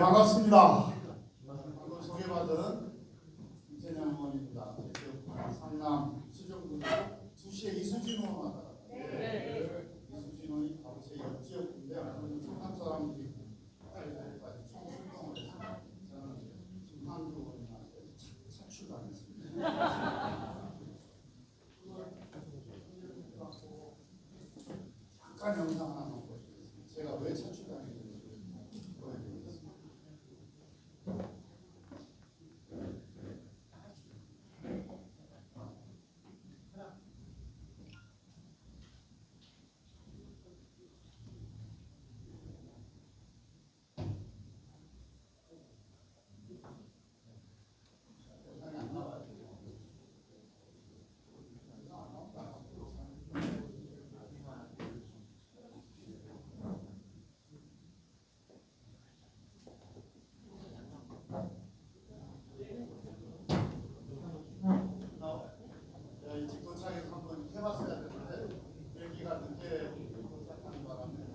반갑습니다. 방금 소개받은 이재명 의원입니다. 상남 수정구도 2시에 이수진 의원 왔다. 이수진 의원이 바로 제 옆지역인데 상남 사람들이 총출동을 해서 저는 김한주 의원님한테 차출당했습니다. 잠깐 영상 하나 보시겠습니다. 제가 왜 차출당했는지 보여드리겠습니다. 직도착에서 한번 해봤어야 되는데 여기가 늦게 도착하는 바람에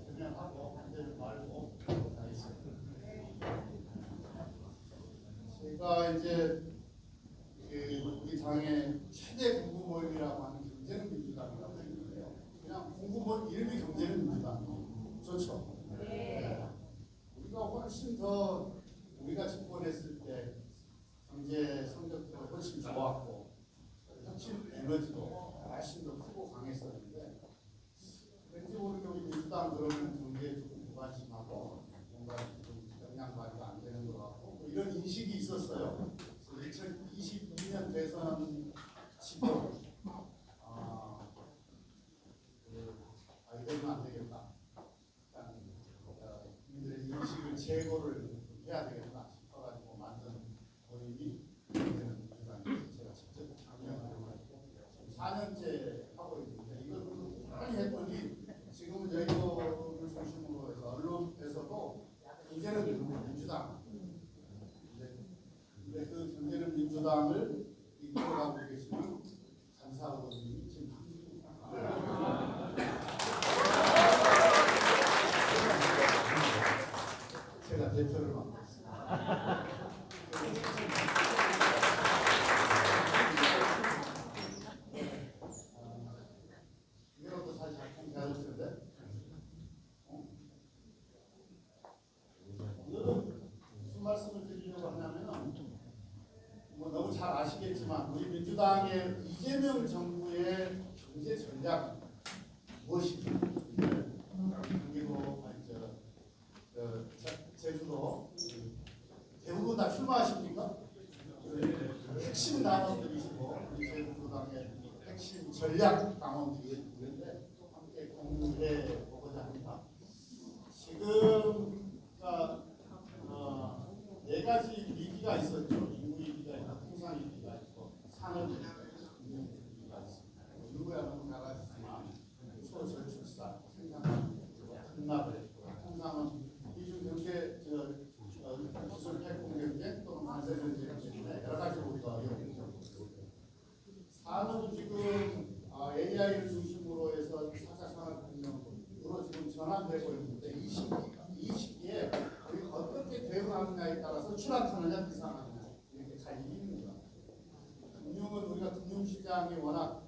대면하고 반대를 말고 다 있어요. 제가 이제 우리 당의 최대 공부 모임이라고 하는 경제는 민주당이라고 했는데요. 그냥 공부 모임 이름이 경제는 민주당 좋죠. 네. 우리가 훨씬 더 우리가 집권했을 때 경제 성적도 훨씬 좋았고 혁신 에너지도 훨씬 더 크고 강했었는데 왠지 모르게 우리 민주당 그러면 경제에 조금 무관심하고 뭔가 좀 영향 발휘가 안 되는 것 같고 뭐 이런 인식이 있었어요. 그래서 2022년 대선 지금 이러면 안 되겠다. 국민들의 인식을 제고를 해야 되겠다 싶어가지고 만든 모임이 민주당이 제가 직접 참여를 해가지고 4년째 하고 있는데 이걸 많이 했더니 지금은 여의도를 중심으로 해서 언론에서도 경제는 민주당 근데 그 경제는 민주당을 이끌어가고 계시는 간사 의원님이 지금 제가 대표를 맡고 있습니다. 이것도 사실 작품 해야 될 텐데 오늘은 무슨 말씀을 드리려고 하냐면 뭐 너무 잘 아시겠지만 우리 민주당의 이재명 정부의 경제 전략 무엇인가 그리고 제주도 대부분 다 출마하십니까? 핵심 당원들이시고 우리 제주도당의 핵심 전략 당원들이 있는데 함께 공유해 보고자 합니다. 지금 네 가지 위기가 있었죠. 인구 위기가 있고 통상 위기가 있고 산업 위기가 있습니다. 인구야 너무 잘 아시지만 초저출산, 생산량 급락을 했고 통상은 이중 경제 기술 태풍 경제 또는 만세 경제 때문에 여러 가지 우리가 어려움을 겪고 있습니다. 산업은 지금 AI를 중심으로 해서 4차 산업혁명으로 지금 전환되고 있는데 이 시기에 우리가 어떻게 대응하느냐에 따라서 추락하느냐 비상하느냐 이렇게 갈립니다. 금융은 우리가 금융시장이 워낙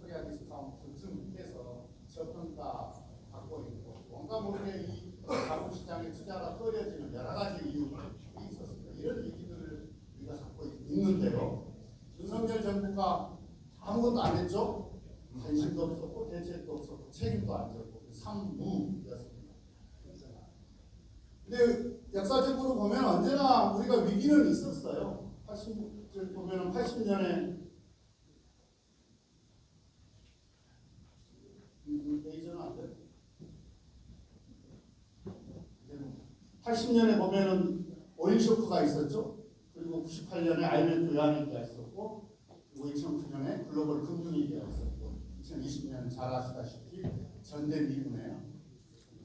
코리아 디스카운트 등해서 저평가 받고 있고 뭔가 모르게 이 자본시장의 투자가 꺼려지는 여러 가지 이유들이 있었습니다. 이런 위기들을 우리가 갖고 있는데요. 윤석열 정부가 아무것도 안 했죠. 관심도 없었고 대책도 없었고 책임도 안 졌고 삼무였습니다. 근데 역사적으로 보면 언제나 우리가 위기는 있었어요. 80년에 대전은 안 돼? 80년에 보면은 오일 쇼크가 있었죠. 그리고 98년에 IMF 외환위기가 있었고, 그리고 2009년에 글로벌 금융위기가 있었고, 2020년은 잘 아시다시피 전대미문에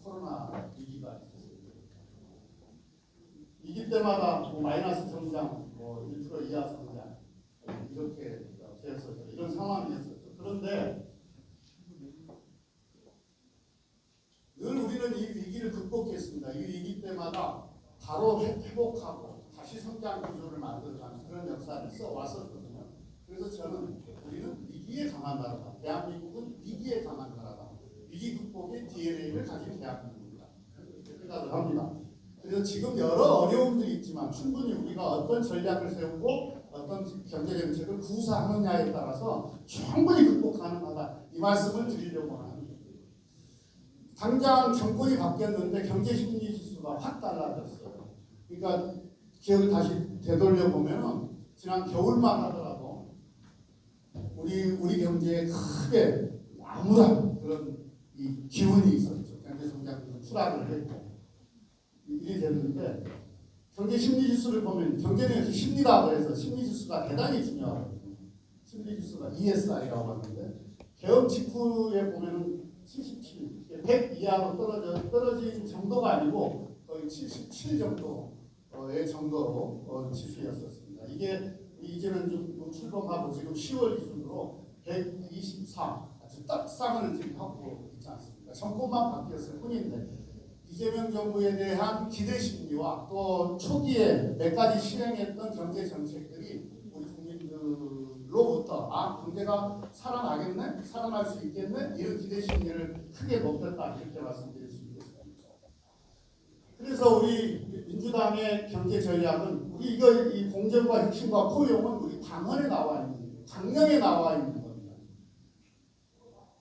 코로나 위기가 있었어요. 위기 때마다 뭐 마이너스 성장, 뭐 1% 이하 성장 이렇게 되었었죠. 이런 상황이었었죠. 그런데 늘 우리는 이 위기를 바로 회복하고 다시 성장 구조를 만들어가는 그런 역사를 써왔었거든요. 그래서 저는 우리는 위기에 강한 나라다. 대한민국은 위기에 강한 나라다. 위기 극복의 DNA를 가진 대한민국이다. 이렇게 생각을 합니다. 그래서 지금 여러 어려움들이 있지만 충분히 우리가 어떤 전략을 세우고 어떤 경제 정책을 구사하느냐에 따라서 충분히 극복 가능하다. 이 말씀을 드리려고 합니다. 당장 정권이 바뀌었는데 경제 심리 지수가 확 달라졌어요. 그러니까 기억을 다시 되돌려 보면은 지난 겨울만 하더라도 우리 경제에 크게 암울한 그런 이 기운이 있었죠. 경제 성장도 추락을 했고 일이 됐는데 경제 심리 지수를 보면 경제는 이렇게 심리다 그래서 심리 지수가 대단히 중요하거든요. 심리 지수가 ESI라고 하는데 개업 직후에 보면은 77, 100 이하로 떨어진 정도가 아니고 거의 77 정도의 정도로 지수였었습니다. 이게 이제는 좀 출범하고 지금 10월 기준으로 123 아주 딱 쌍을 지금 하고 있지 않습니까? 정권만 바뀌었을 뿐인데 이재명 정부에 대한 기대 심리와 또 초기에 몇 가지 실행했던 경제 정책들이 우리 국민들로부터 경제가 살아나겠네? 살아날 수 있겠네? 이런 기대 심리를 크게 높였다 이렇게 말씀드릴 수 있겠습니다. 그래서 우리 민주당의 경제 전략은 우리 이 공정과 혁신과 포용은 우리 당헌에 나와 있는 강령에 나와 있는 겁니다.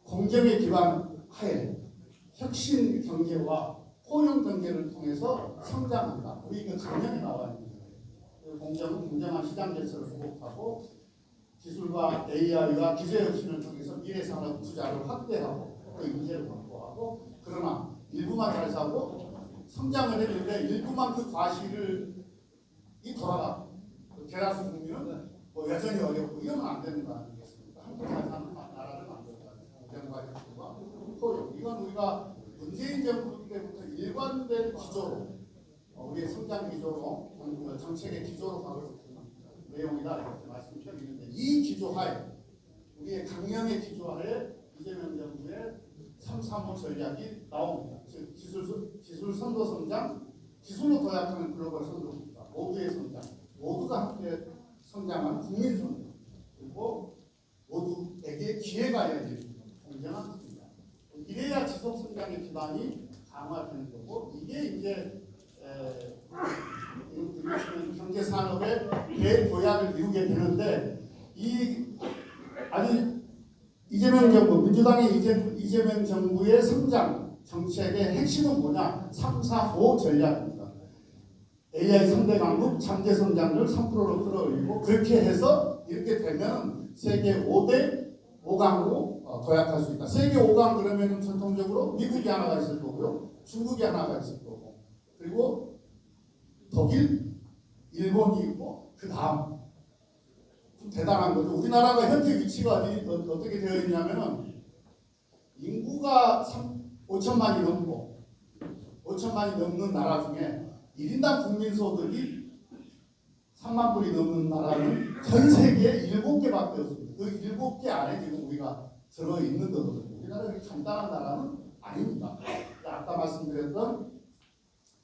공정의 기반 하에 혁신 경제와 포용 경제를 통해서 성장한다. 우리 그 강령에 나와 있는 거예요. 공정한 시장 질서를 회복하고 기술과 AI와 기술 혁신을 통해서 미래 산업 투자를 확대하고 그 인재를 확보하고 그러나 일부만 잘 사고 성장을 했는데 일부만 그 과실을 돌아가 대다수 국민은 여전히 어렵고 이러면 안 되는 거 아니겠습니까? 함께 잘 사는 나라를 만들어가는 공정과 혁신과 포용 이건 우리가 문재인 정부 때부터 일관된 기조로 우리의 성장 기조로 정책의 기조로 가고 있는 내용이다 이렇게 말씀드리는데 이 기조하에 우리의 강령의 기조하에 이재명 정부의 335 전략이 나옵니다. 즉 기술 선도 성장, 기술로 도약하는 글로벌 선도 국가, 모두의 성장, 모두가 함께 성장하는 국민 성장, 그리고 모두에게 기회가 열리는 공정한 국가. 이래야 지속 성장의 기반이 강화되는 거고 이게 이제 경제 산업의 대도약을 이루게 되는데 이재명 정부 민주당의 이재명 정부의 성장 정책의 핵심은 뭐냐? 345 전략입니다. AI 3대 강국 잠재 성장률 3%로 끌어올리고 그렇게 해서 이렇게 되면 세계 5대 5강으로 도약할 수 있다. 세계 5강 그러면 전통적으로 미국이 하나가 있을 거고요. 중국이 하나가 있을 거고 그리고 독일, 일본이 있고 그 다음 좀 대단한 거죠. 우리나라가 현재 위치가 어떻게 되어 있냐면은 인구가 5천만이 넘고 5천만이 넘는 나라 중에 1인당 국민소득이 3만 불이 넘는 나라는 전 세계에 7개밖에 없습니다. 그 7개 안에 지금 우리가 들어있는 거거든요. 우리나라 그렇게 간단한 나라는 아닙니다. 아까 말씀드렸던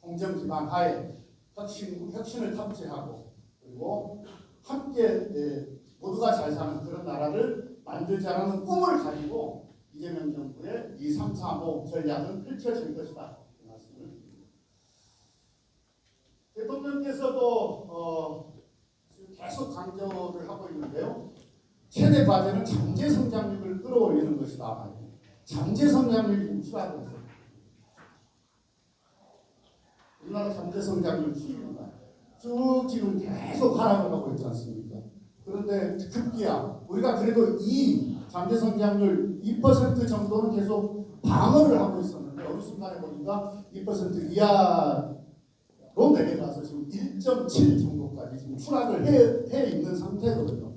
공정 기반 하에 혁신을 탑재하고 그리고 함께 모두가 잘 사는 그런 나라를 만들자는 꿈을 가지고 이재명 정부의 이 335 전략은 펼쳐질 것이다. 그 말씀을 드립니다. 대통령께서도 계속 강조를 하고 있는데요. 최대 과제는 잠재 성장률을 끌어올리는 것이다. 잠재 성장률이 추가돼서 우리나라 잠재 성장률 수입니다. 쭉 지금 계속 하락을 하고 있지 않습니까? 그런데 급기야 우리가 그래도 이 잠재 성장률 2% 정도는 계속 방어를 하고 있었는데 어느 순간에 보니까 2% 이하로 내려가서 지금 1.7 정도까지 지금 추락을 해 있는 상태거든요.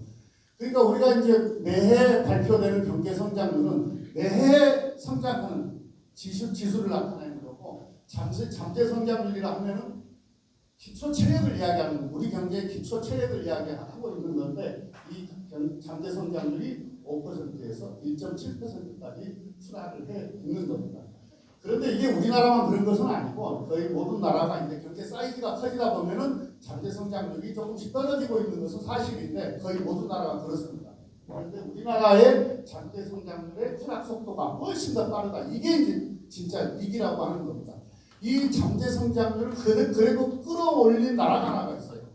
그러니까 우리가 이제 매해 발표되는 경제 성장률은 매해 성장하는 지수를 나타내는 거고 잠재 성장률이라 하면은 기초 체력을 이야기하는 우리 경제의 기초 체력을 이야기하고 있는 건데 이 잠재 성장률이 5%에서 1.7%까지 추락을 해 있는 겁니다. 그런데 이게 우리나라만 그런 것은 아니고 거의 모든 나라가 이제 경제 사이즈가 커지다 보면은 잠재 성장률이 조금씩 떨어지고 있는 것은 사실인데 거의 모든 나라가 그렇습니다. 그런데 우리나라의 잠재 성장률의 추락 속도가 훨씬 더 빠르다. 이게 이제 진짜 위기라고 하는 겁니다. 이 잠재 성장률을 그래도 끌어올린 나라가 하나가 있어요.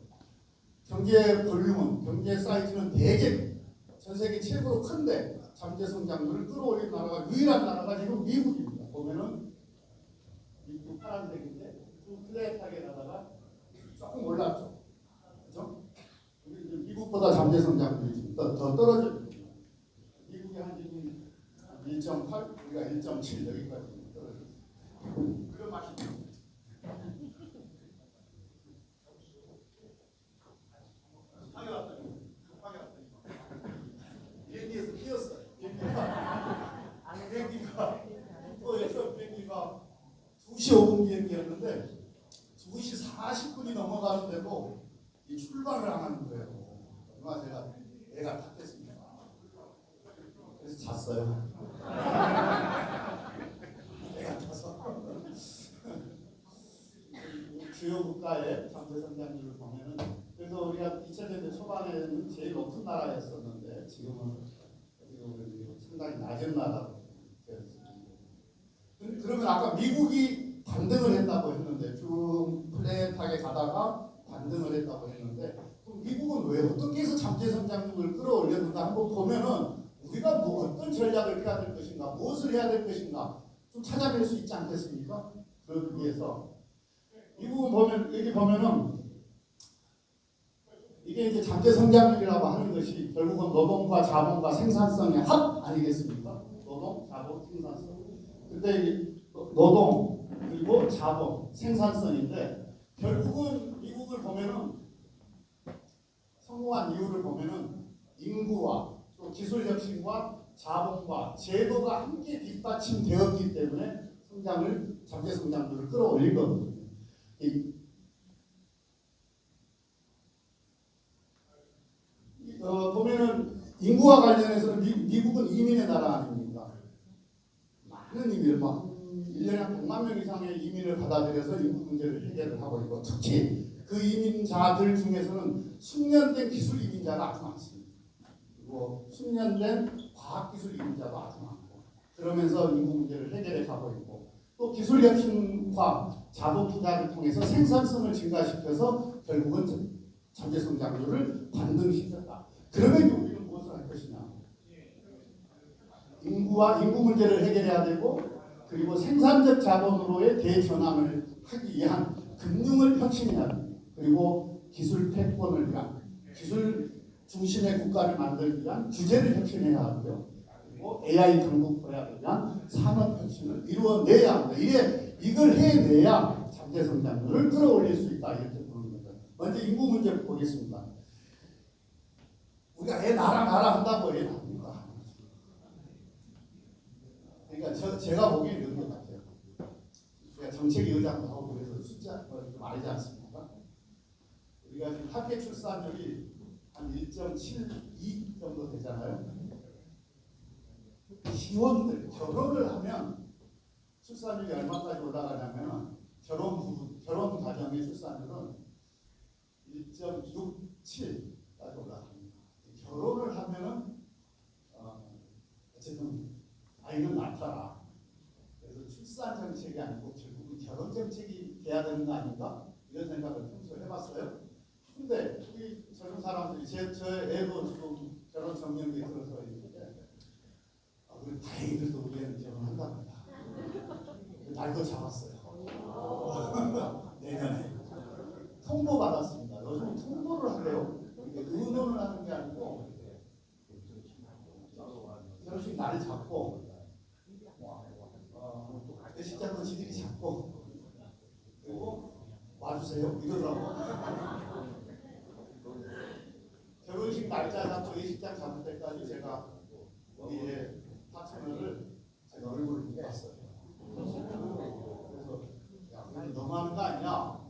경제 볼륨은, 경제 사이즈는 대개 전 세계 최고로 큰데 잠재 성장률을 끌어올린 나라가 유일한 나라가 지금 미국입니다. 보면은 미국 파란색인데 좀 플랫하게 가다가 조금 올랐죠. 그렇죠? 미국보다 잠재 성장률이 더 떨어져요. 미국이 한 지금 1.8, 우리가 1.7 여기까지 떨어졌어요. 그런 맛이 비행기에서 뛰었어요. 비행기가 2시 5분 비행기였는데 2시 40분이 넘어가는데도 이 출발을 안 하는 거예요. 얼마 제가 애가 탔겠습니다. 그래서 잤어요. 애가 타서 주요 국가의 잠재 성장률을 보면은 그래서 우리가 2000년대 초반에는 제일 높은 나라였었는데 지금은 상당히 낮은 나라로 되었습니다. 그러면 아까 미국이 반등을 했다고 했는데 쭉 플랫하게 가다가 반등을 했다고 했는데 그럼 미국은 왜 어떻게 해서 잠재 성장률을 끌어올렸는가 한번 보면은 우리가 뭐 어떤 전략을 펴야 될 것인가 무엇을 해야 될 것인가 좀 찾아낼 수 있지 않겠습니까? 그러기 위해서 미국은 보면 여기 보면은 이게 이제 잠재 성장률이라고 하는 것이 결국은 노동과 자본과 생산성의 합 아니겠습니까? 노동, 자본, 생산성. 근데 노동 그리고 자본, 생산성인데 결국은 미국을 보면은 성공한 이유를 보면은 인구와 또 기술 혁신과 자본과 제도가 함께 뒷받침되었기 때문에 잠재 성장률을 끌어올린 거거든요. 보면은 인구와 관련해서는 미국은 이민의 나라 아닙니까? 많은 이민을 1년에 한 100만 명 이상의 이민을 받아들여서 인구 문제를 해결을 하고 있고 특히 그 이민자들 중에서는 숙련된 기술 이민자가 아주 많습니다. 그리고 숙련된 과학기술 이민자도 아주 많고 그러면서 인구 문제를 해결해 가고 있고 또 기술 혁신과 자본 투자를 통해서 생산성을 증가시켜서 결국은 잠재 성장률을 반등시켰다. 그러면 우리는 무엇을 할 것이냐? 인구 문제를 해결해야 되고 그리고 생산적 자본으로의 대전환을 하기 위한 금융을 혁신해야 됩니다. 그리고 기술 패권을 위한 기술 중심의 국가를 만들기 위한 규제를 혁신해야 하고요. 그리고 AI 강국화를 위한 산업 혁신을 이루어내야 합니다. 이걸 해내야 잠재 성장률을 끌어올릴 수 있다. 이렇게 보는 거죠. 먼저 인구 문제 보겠습니다. 우리가 애 나라 한다고 애 납니까? 그러니까 제가 보기엔 이런 것 같아요. 우리가 정책 의장도 하고 그래서 숫자 좀 알지 않습니까? 우리가 지금 합계 출산율이 한 1.72 정도 되잖아요. 기혼들 결혼을 하면 출산율이 얼마까지 올라가냐면 결혼 가정의 출산율은 1.67까지 올라갑니다. 결혼을 하면은 어쨌든 아이는 낳더라. 그래서 출산 정책이 아니고 결국은 결혼 정책이 돼야 되는 거 아닌가? 이런 생각을 평소에 해봤어요. 근데 우리 젊은 사람들이 제 애도 지금 결혼 정년기에 들어서 있는데 우리 다행히 그래도 우리 애는 결혼한답니다. 날도 잡았어요. 내년에 통보받았습니다. 요즘 통보를 하래요. 의논을 하는 게 아니고 결혼식 날을 잡고 예식장도 지들이 잡고 그리고 와주세요 이러더라고. 결혼식 날짜 잡고 예식장 잡을 때까지 제가 우리의 파트너를 제가 얼굴을 못 봤어요. 그래서 야, 너무하는 거 아니냐?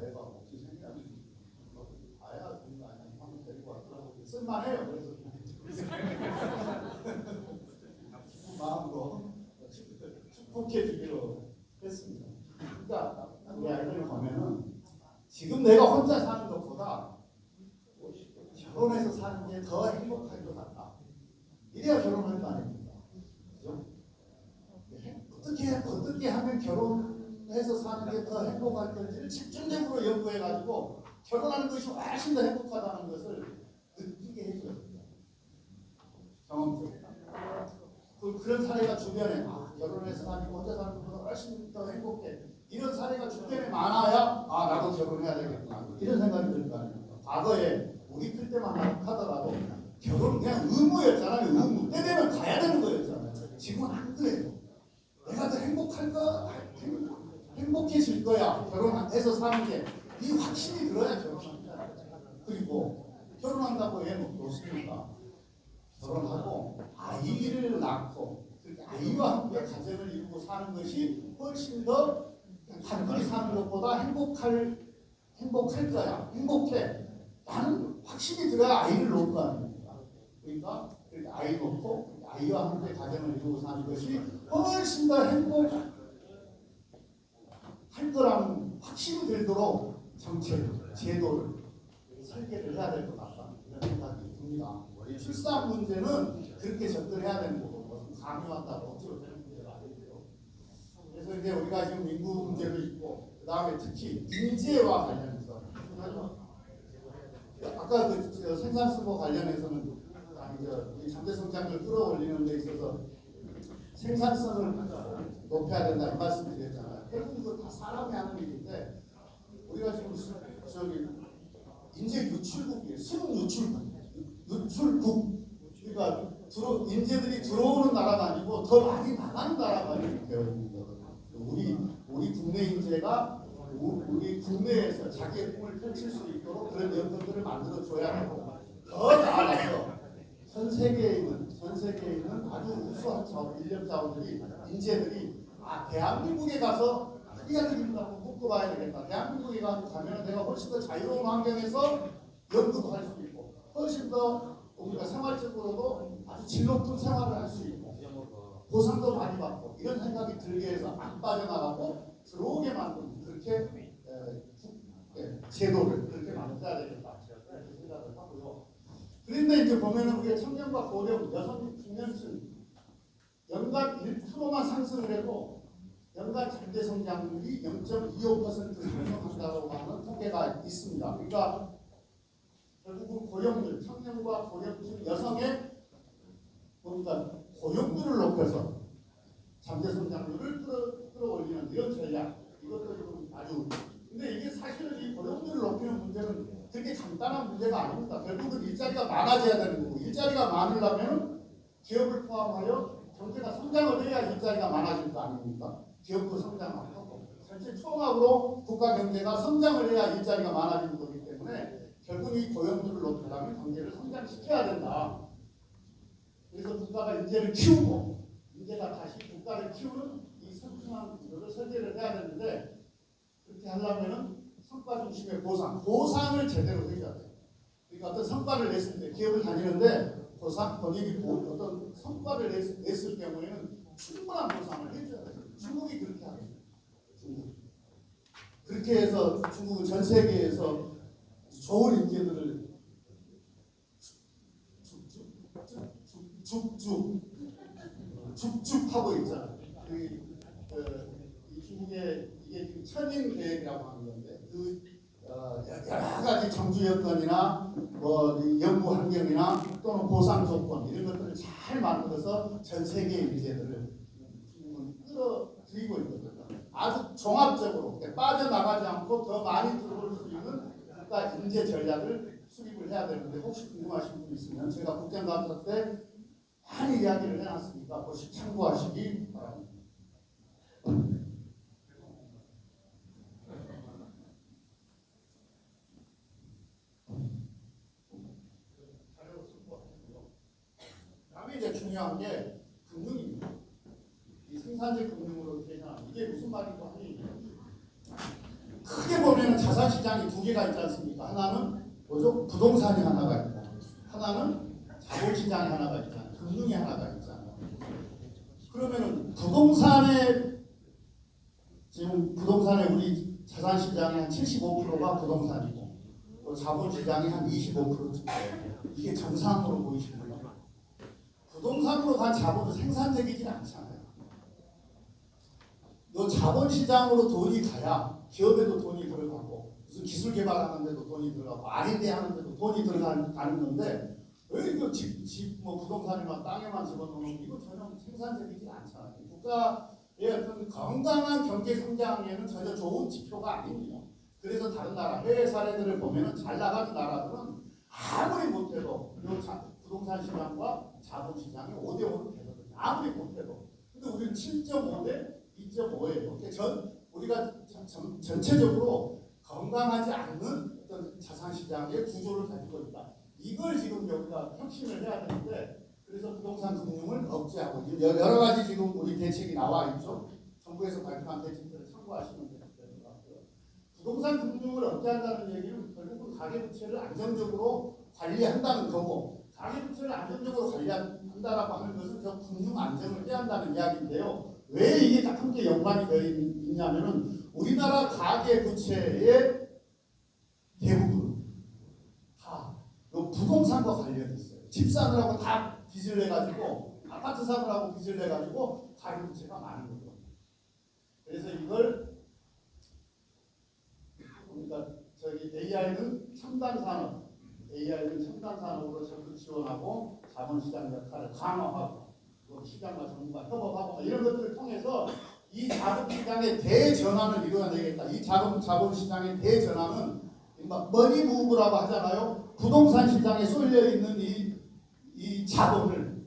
애가 어떻게 생겼냐? 아야 되는 거 아니야? 한번 데리고 왔더라고. 쓸만해요. 그래서 기쁜 마음으로 축복해 주기로 지금 내가 혼자 사는 것보다 결혼해서 사는 게 더 행복할 것 같다. 이래야 결혼할 거 아닙니까? 그죠? 어떻게 하면 결혼해서 사는 게 더 행복할 건지를 집중적으로 연구해가지고 결혼하는 것이 훨씬 더 행복하다는 것을 느끼게 해줘야 됩니다. 경험적으로. 그런 사례가 주변에 결혼해서 사니까 혼자 사는 것보다 훨씬 더 행복해. 이런 사례가 주변에 많아야 나도 결혼해야 되겠구나. 이런 생각이 들 거 아닙니까? 과거에 우리 클 때만 하더라도 결혼은 그냥 의무였잖아요. 의무. 때 되면 가야 되는 거였잖아요. 지금은 안 그래요. 내가 더 행복해질 거야. 결혼해서 사는 게 이 확신이 들어야 결혼합니다. 그리고 결혼한다고 해 놓습니까? 결혼하고 아이를 낳고 그렇게 아이와 함께 가정을 이루고 사는 것이 훨씬 더 단둘이 사는 것보다 행복할 거야. 행복해. 나는 확신이 들어야 아이를 놓을 거 아닙니까? 그러니까 아이 놓고 아이와 함께 가정을 이루고 사는 것이 훨씬 더 행복할 거라는 확신이 들도록 정책, 제도를 설계를 해야 될 것 같다. 이런 생각이 듭니다. 출산 문제는 그렇게 접근해야 되는 거고 강요한다고 억지로 되는 문제가 아니고요. 그래서 이제 우리가 지금 인구 문제도 있고 그 다음에 특히 인재와 관련해서 아까 그 생산성과 관련해서는 우리 잠재 성장을 끌어올리는 데 있어서 생산성을 높여야 된다 이 말씀을 드렸잖아요. 결국 이거 다 사람이 하는 일인데 우리가 지금 인재 유출국이에요. 유출국. 그러니까 인재들이 들어오는 나라가 아니고 더 많이 나가는 나라가 되어 있는 거거든요. 우리 국내 인재가 우리 국내에서 자기의 꿈을 펼칠 수 있도록 그런 여건들을 만들어 줘야 하고 더 나아가서 전 세계에 있는 아주 우수한 인력 자원들이 인재들이 대한민국에 가서 크게 들린다고 묶어봐야 되겠다. 대한민국에 가면 내가 훨씬 더 자유로운 환경에서 연구도 할 수 있고 훨씬 더 우리가 생활적으로도 아주 질 높은 생활을 할 수 있고 보상도 많이 받고 이런 생각이 들게 해서 안 빠져나가고 들어오게 만드는 그렇게 제도를 그렇게 만들어야 되겠다. 그렇게 생각을 하고요. 그런데 이제 보면은 우리가 청년과 고령, 여성, 중년층 연간 1%만 상승을 해도 연간 잠재 성장률이 0.25% 상승한다고 하는 통계가 있습니다. 그러니까 결국은 고용률, 청년과 고령층 여성의 고용률을 높여서 잠재 성장률을 끌어올리는 이런 전략, 이것도 지금 아주 근데 이게 사실은 이 고용률을 높이는 문제는 그렇게 간단한 문제가 아닙니다. 결국은 일자리가 많아져야 되는 거고 일자리가 많으려면 기업을 포함하여 경제가 성장을 해야 일자리가 많아질 거 아닙니까? 기업도 성장하고 전체 총합으로 국가 경제가 성장을 해야 일자리가 많아지는 거기 때문에 결국 이 고용률을 높이려면 경제를 성장시켜야 된다. 그래서 국가가 인재를 키우고 인재가 다시 국가를 키우는 이 성장한 구조를 설계를 해야 되는데 그렇게 하려면은 성과 중심의 보상을 제대로 해줘야 돼요. 그러니까 어떤 성과를 냈을 때 기업을 다니는데 본인이 어떤 성과를 냈을 경우에는 충분한 보상을 해줘야 돼요. 중국이 그렇게 하거든요. 그렇게 해서 중국은 전 세계에서 좋은 인재들을 쭉쭉 하고 있잖아요. 이 중국의 이게 지금 천인 계획이라고 하는 건데 여러 가지 정주 여건이나 연구 환경이나 또는 보상 조건 이런 것들을 잘 만들어서 전 세계의 인재들을 끌어들이고 있거든요. 아주 종합적으로 빠져나가지 않고 더 많이 들어올 수 있는 국가 인재 전략을 수립을 해야 되는데 혹시 궁금하신 분 있으면 제가 국정감사 때 많이 이야기를 해놨으니까 그것이 참고하시기 바랍니다. 다음에 이제 중요한 게 금융입니다. 이 생산적 금융으로 되냐 이게 무슨 말인가 하니 크게 보면 자산시장이 두 개가 있지 않습니까? 하나는 뭐죠? 부동산이 하나가 있고 하나는 자본시장이 하나가 있잖아요. 금융이 하나가 있잖아요. 그러면은 부동산에 우리 자산시장의 한 75%가 부동산이고 또 자본시장이 한 25% 돼요. 이게 정상으로 보이시나요? 부동산으로 간 자본은 생산적이지 않잖아요. 요 자본시장으로 돈이 가야 기업에도 돈이 들어가고 무슨 기술 개발하는 데도 돈이 들어가고 R&D 하는 데도 돈이 들어가는 건데 왜 이거 뭐 부동산에만 땅에만 집어넣는 이거 전혀 생산적이지 않잖아요. 국가의 어떤 건강한 경제 성장에는 전혀 좋은 지표가 아닙니다. 그래서 다른 나라 해외 사례들을 보면은 잘 나가는 나라들은 아무리 못해도 부동산 시장과 자본 시장이 5대5는 되거든요. 아무리 못해도. 근데 우리는 7.5대 2.5예요. 우리가 전체적으로 건강하지 않는 어떤 자산 시장의 구조를 가지고 있다. 이걸 지금 여기가 혁신을 해야 되는데 그래서 부동산 금융을 억제하고 여러 가지 지금 우리 대책이 나와 있죠. 정부에서 발표한 대책들을 참고하시면 되는 것 같고요. 부동산 금융을 억제한다는 얘기는 결국은 가계부채를 안정적으로 관리한다는 거고 가계부채를 안정적으로 관리한다라고 하는 것은 저 금융 안정을 해야 한다는 이야기인데요. 왜 이게 다 함께 연관이 되어 있냐면은 우리나라 가계부채의 대부분 다 부동산과 관련이 있어요. 집 사느라고 다 빚을 내가지고 아파트 사느라고 빚을 내가지고 가계부채가 많은 거죠. 그래서 이걸 그러니까 저기 AI는 첨단 산업으로 적극 지원하고 자본시장 역할을 강화하고 시장과 정부가 협업하고 이런 것들을 통해서 이 자본시장의 대전환을 이루어내겠다. 이 자본시장의 대전환은 머니무브라고 하잖아요. 부동산 시장에 쏠려 있는 이 자본을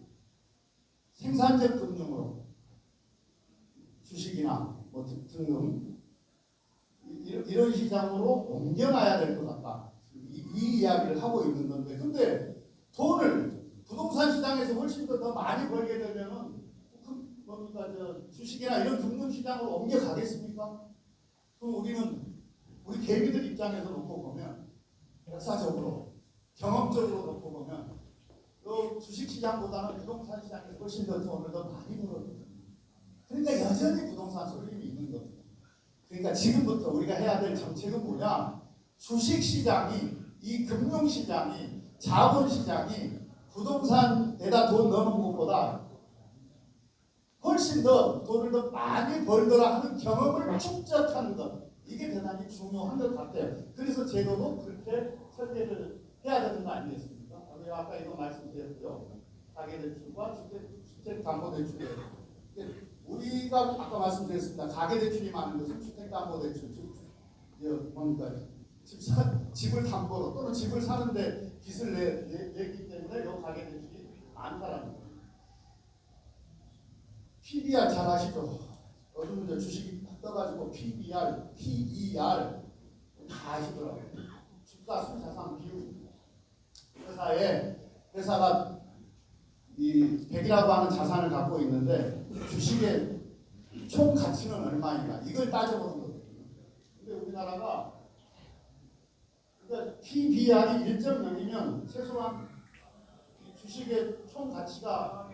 생산적 금융으로 주식이나 뭐 등등 이런 시장으로 옮겨놔야 될 것 같다. 이 이야기를 하고 있는 건데, 근데 돈을 부동산 시장에서 훨씬 더 많이 벌게 되면은 뭡니까 주식이나 이런 금융 시장으로 옮겨가겠습니까? 그럼 우리 개미들 입장에서 놓고 보면 역사적으로 경험적으로 놓고 보면 주식 시장보다는 부동산 시장에서 훨씬 더 돈을 더 많이 벌거든요. 그러니까 여전히 부동산 쏠림이 있는 겁니다. 그러니까 지금부터 우리가 해야 될 정책은 뭐냐? 주식 시장이 이 금융 시장이 자본 시장이 부동산에다 돈 넣는 것보다 훨씬 더 돈을 더 많이 벌더라 하는 경험을 축적하는 것. 이게 대단히 중요한 것 같아요. 그래서 제도도 그렇게 설계를 해야 되는 거 아니겠습니까? 아까 이거 말씀드렸고요. 가계대출과 주택담보대출이에요. 우리가 아까 말씀드렸습니다. 가계대출이 많은 것은 주택담보대출, 뭡니까? 집을 담보로 또는 집을 사는데 빚을 내기 때문에 이 가계대출이 많다라는 거예요. PBR 잘 아시죠? 요즘 이제 주식이 떠가지고 PBR, PER 다 아시더라고요. 주가 순자산 비율. 회사가 이 100이라고 하는 자산을 갖고 있는데 주식의 총 가치는 얼마인가 이걸 따져보는 거거든요. 근데 우리나라가 그러니까 PBR이 1.0이면 최소한 주식의 총 가치가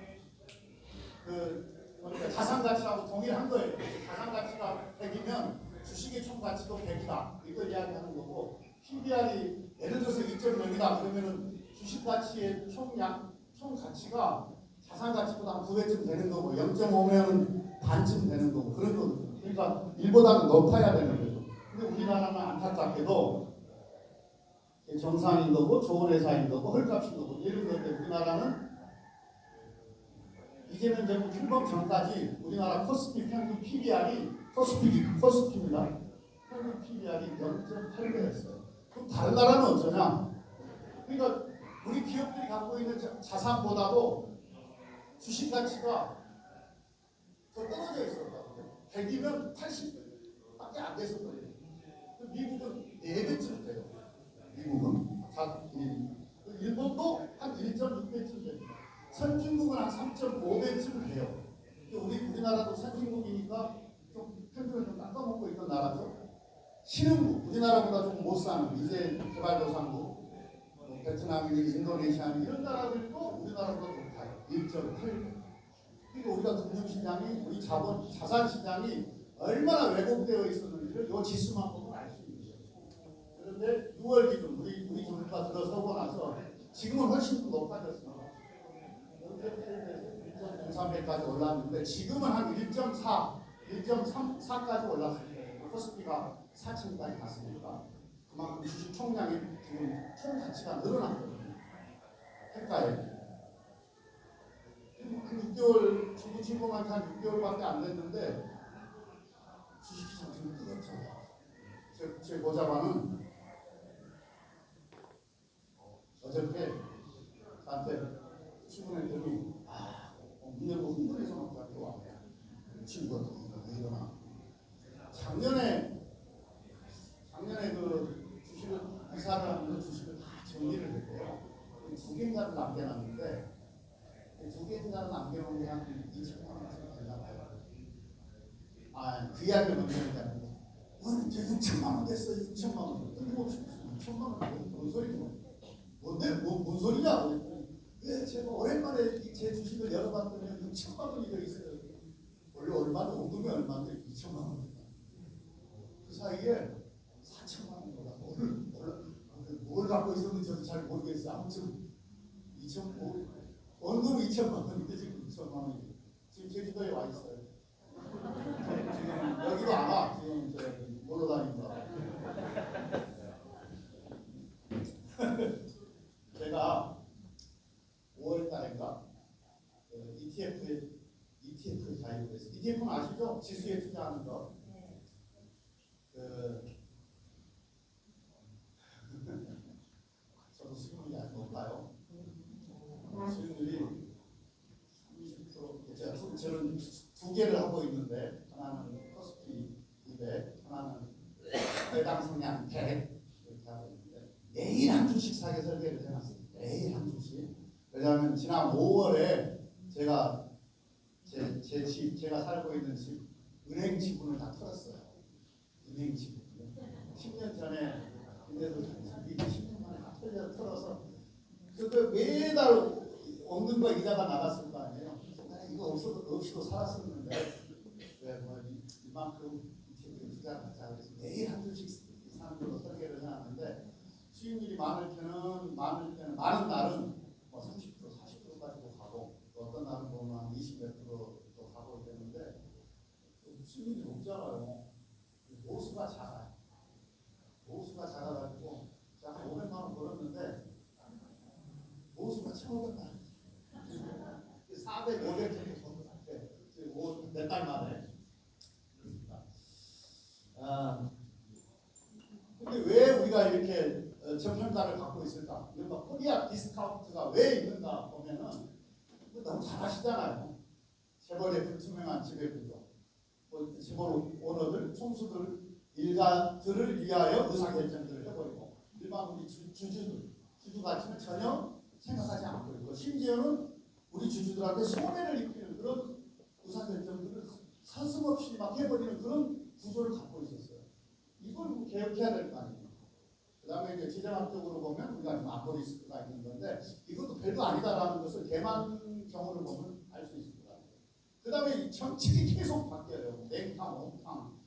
그러니까 자산 가치하고 동일한 거예요. 자산 가치가 100이면 주식의 총 가치도 100이다. 이걸 이야기하는 거고 PBR이 예를 들어서 2.0이다. 그러면은 주식 가치의 총 가치가 자산 가치보다 한 2배쯤 되는 거고 0.5면 반쯤 되는 거고 그런 거거든요. 그러니까 1보다는 높아야 되는 거죠. 근데 우리나라는 안타깝게도 정상인 거고 좋은 회사인 거고 헐값인 거고 이런 건데 우리나라는 이재명 정부 출범 전까지 우리나라 코스피 평균 PBR이 코스피입니다. 평균 PBR이 0.8배였어요. 그럼 다른 나라는 어쩌냐? 그러니까 우리 기업들이 갖고 있는 자산보다도 주식 가치가 더 떨어져 있었거든요. 100이면 80밖에 안 됐었거든요. 미국은 4배쯤 돼요. 일본도 한 1.6배쯤 됩니다. 선진국은 한 3.5배쯤 돼요. 우리나라도 선진국이니까 좀 평균을 좀 깎아먹고 있던 나라죠. 신흥국, 우리나라보다 좀 못 사는 이제 개발도상국, 베트남이니 인도네시아니 이런 나라들도 우리나라보다 높아요. 1.8배. 그리고 우리가 금융시장이 우리 자산시장이 얼마나 왜곡되어 있었는지를 이 지수만 보고 6월 기준 우리 정부가 들어서고 나서 지금은 훨씬 더 높아졌습니다. 1.03배까지 올랐는데 지금은 한 1.4, 1.34까지 올랐을 거예요. 코스피가 4층까지 갔으니까 그만큼 주식 총량이 지금 총 가치가 늘어났거든요. 해가에. 한 6개월, 주식 신고만 한 6개월밖에 안 됐는데 주식시장 지금 뜨겁죠. 제 보좌관은 어저께 나한테 출근했더니 문 열고 흥분해서 막 갖고 와. 친구가 왜 이러나. 작년에 그 주식을 이사를 하면서 주식을 다 정리를 했대요. 2개인가를 남겨놨는데 2개인가를 남겨놓은 게 한 2천만 원 되나 봐요. 그 이야기를 먼저 했는데 이제 6천만 원 됐어. 6천만 원. 뜬금없이 6천만 원. 뭔 소리냐. 뭔 소리냐. 예, 제가 오랜만에 제 주식을 열어봤더니 6천만 원이 더 있어요. 원래 얼마나 원금이 얼마인데 2천만 원이다. 그 사이에 4천만 원보다 뭘 갖고 있었는지 저도 잘 모르겠어요. 아무튼 2천 원금 2천만 원인데 지금 2천만 원이 지금 제주도에 와 있어요. 지금 여기도 안 와. 지금 저 놀러 다닙니다. 제가 5월 달인가 ETF에 가입을 했어요. ETF는 아시죠? 지수에 투자하는 거. 저도 수익률이 아주 높아요. 수익률이 30%. 저는 2개를 하고 있는데 하나는 코스피 200, 하나는 배당 성향 100 이렇게 하고 있는데 매일 한 주씩 사게 설계를 해놨어요. 매일 한 주씩. 왜냐하면 지난 5월에 제가 제 집, 제가 살고 있는 집 은행 지분을 다 털었어요. 은행 지분. 10년 전에 근데도 집이 10년 만에 다 털어서 그 매달 원금과 이자가 나갔을 거 아니에요. 이거 없이도 살았었는데 왜 뭐 이만큼 투자를 하자 그래서 매일 한 주씩 사는 걸로 설계를 해놨는데 수익률이 많을 때는 많은 날은 뭐 30%, 40%까지도 가고 어떤 날은 보면 한 20몇 %도 가고 있는데 수익률이 높잖아요. 보수가 작아요. 보수가 작아가지고 제가 한 500만 원 벌었는데 보수가 1,500만 원. 400, 500 정도 버는 것 같아. 몇 달 만에. 근데 왜 우리가 이렇게 저평가를 갖고 있을까? 이른바 코리아 디스카운트가 왜 있는가 보면은 너무 잘 아시잖아요. 재벌의 불투명한 지배구조, 재벌 오너들, 총수들, 일가들을 위하여 의사결정들을 해버리고 일반 우리 주주 가치는 전혀 생각하지 않고 있고 심지어는 우리 주주들한테 손해를 입히는 그런 의사결정들을 서슴없이 막 해버리는 그런 구조를 갖고 있었어요. 이걸 뭐 개혁해야 될 거 아니에요. 그 다음에 이제 지정학적으로 보면 우리가 좀 안보 리스크가 있는 건데 이것도 별거 아니다라는 것을 대만 경우를 보면 알 수 있습니다. 그 다음에 정책이 계속 바뀌어요. 냉탕, 온탕,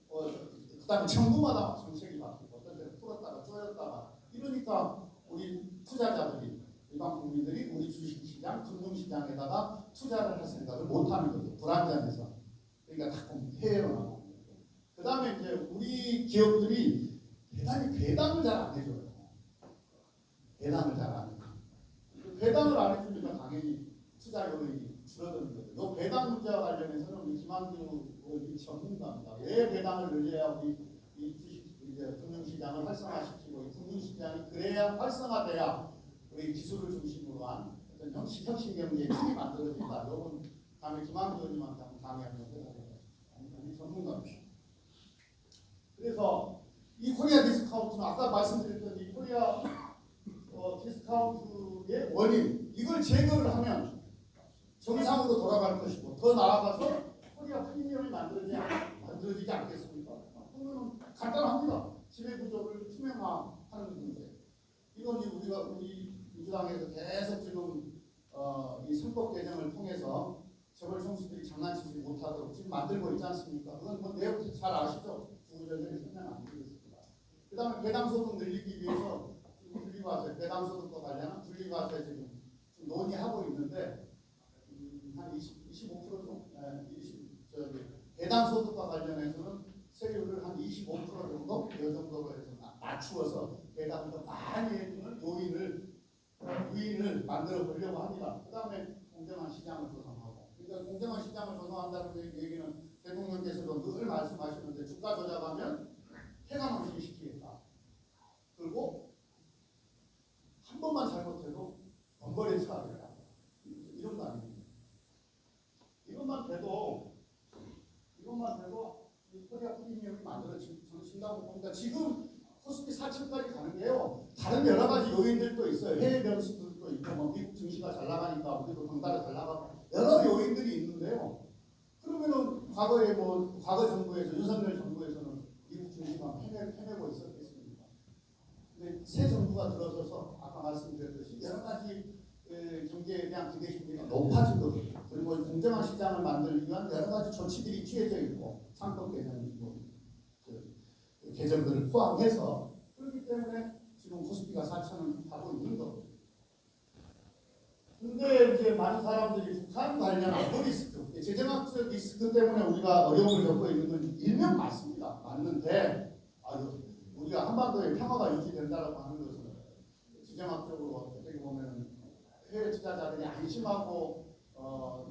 그 다음에 정부마다 정책이 바뀌고 어떤 데는 풀었다가 쪼였다가 이러니까 우리 투자자들이 일반 국민들이 우리 주식시장, 금융시장에다가 투자를 할 생각을 못하는 거죠. 불안정해서. 그러니까 자꾸 해외로 나가는 거죠. 그 다음에 이제 우리 기업들이 대단히 배당을 잘 안 해줘요. 배당을 잘 안 해요. 배당을 안 해주니까 당연히 투자율이 줄어드는 거죠. 이 배당 문제와 관련해서는 우리 김한규 전문가입니다. 왜 배당을 늘려야 우리 이제 금융시장을 활성화시키고 금융시장이 그래야 활성화돼야 우리 기술을 중심으로 한 어떤 혁신 경제의 틀이 만들어진다. 이건 다음에 김한규 의원님한테 한번 강의하면 우리 전문가입니다. 그래서 이 코리아 디스카운트는 아까 말씀드렸던 이 코리아 디스카운트의 원인 이걸 제거를 하면 정상으로 돌아갈 것이고 더 나아가서 코리아 프리미엄이 만들어지지 않겠습니까? 그러면 간단합니다. 지배구조를 투명화하는 문제. 이건 우리 민주당에서 계속 지금 이 선법 개정을 통해서 재벌 총수들이 장난치지 못하도록 지금 만들고 있지 않습니까? 그건 뭐 내용 잘 아시죠? 구구절절히 설명 안 드리겠습니다. 그 그다음에 배당소득 늘리기 위해서 분리과세, 배당소득과 관련한 분리과세 지금 좀 논의하고 있는데 한 25% 정도, 배당소득과 관련해서는 세율을 한 25% 정도, 이 정도로 해서 낮추어서 배당을 더 많이 해주는 유인을 만들어 보려고 합니다. 그 다음에 공정한 시장을 조성하고, 그러니까 공정한 시장을 조성한다는 얘기는 대통령께서도 늘 말씀하시는데 주가 조작하면 폐감 없이 시키겠다. 그리고 한 번만 잘못해도 원거리 처하겠다. 이런 거 아닙니까? 이것만 돼도 이 코리아 프리미엄이 만들어진다고 봅니다. 지금 코스피 4천까지 가는 게요. 다른 여러 가지 요인들도 있어요. 해외 변수들도 있고, 뭐 미국 증시가 잘 나가니까 우리도 덩달아 잘 나가고 여러 요인들이 있는데요. 그러면은 과거 정부에서 윤석열 정부에서는 미국 증시만 헤매고 있었겠습니까? 근데 새 정부가 들어서서 아까 말씀드렸듯이 여러 가지 경제에 대한 기대 심리가 높아진 거거든요. 그리고 공정한 시장을 만들기 위한 여러 가지 조치들이 취해져 있고 상법 개정들을 포함해서 그렇기 때문에 지금 코스피가 4천을 가고 있는 거거든요. 근데 이제 많은 사람들이 북한 관련한 리스크, 재정학적 리스크 때문에 우리가 어려움을 겪고 있는 건 일면 맞습니다. 맞는데 우리가 한반도의 평화가 유지된다고 하는 것은 재정학적으로 어떻게 보면 해외 투자자들이 안심하고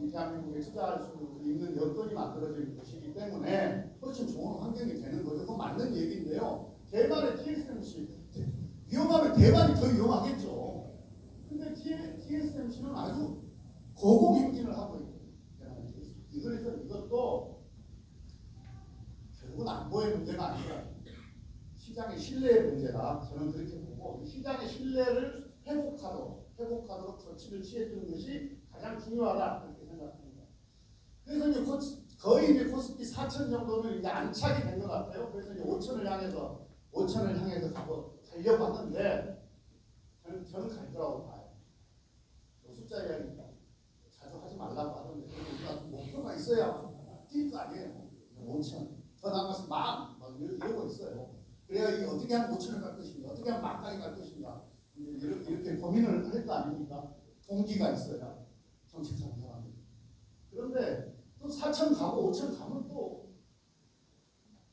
이 대한민국에 투자할 수 있는 여건이 만들어질 것이기 때문에 훨씬 좋은 환경이 되는 거죠. 그건 맞는 얘기인데요. 대만의 TSMC 위험하면 대만이 더 위험하겠죠. 근데 TSMC는 아주 고공행진을 하고 있거든요. 그래서 이것도 결국은 안보의 문제가 아니라 시장의 신뢰의 문제다. 저는 그렇게 보고 시장의 신뢰를 회복하도록 조치를 취해주는 것이 가장 중요하다 그렇게 생각합니다. 그래서 이제 거의 이제 코스피 4천 정도는 이제 안착이 된 것 같아요. 그래서 이제 5천을 향해서 가려고 하는데 저는 갈 거라고 봐요. 숫자 이야기 자주 하지 말라고 하던데 우리가 목표가 있어야 뛸 거 아니에요. 5천 더 나가서 막 이러고 있어요. 그래야 이게 어떻게 하면 5천을 갈 것인가, 어떻게 하면 막강히 갈 것인가 이렇게 고민을 할 거 아닙니까? 동기가 있어야 정책하는 사람들. 그런데 또 4천 가고 5천 가면 또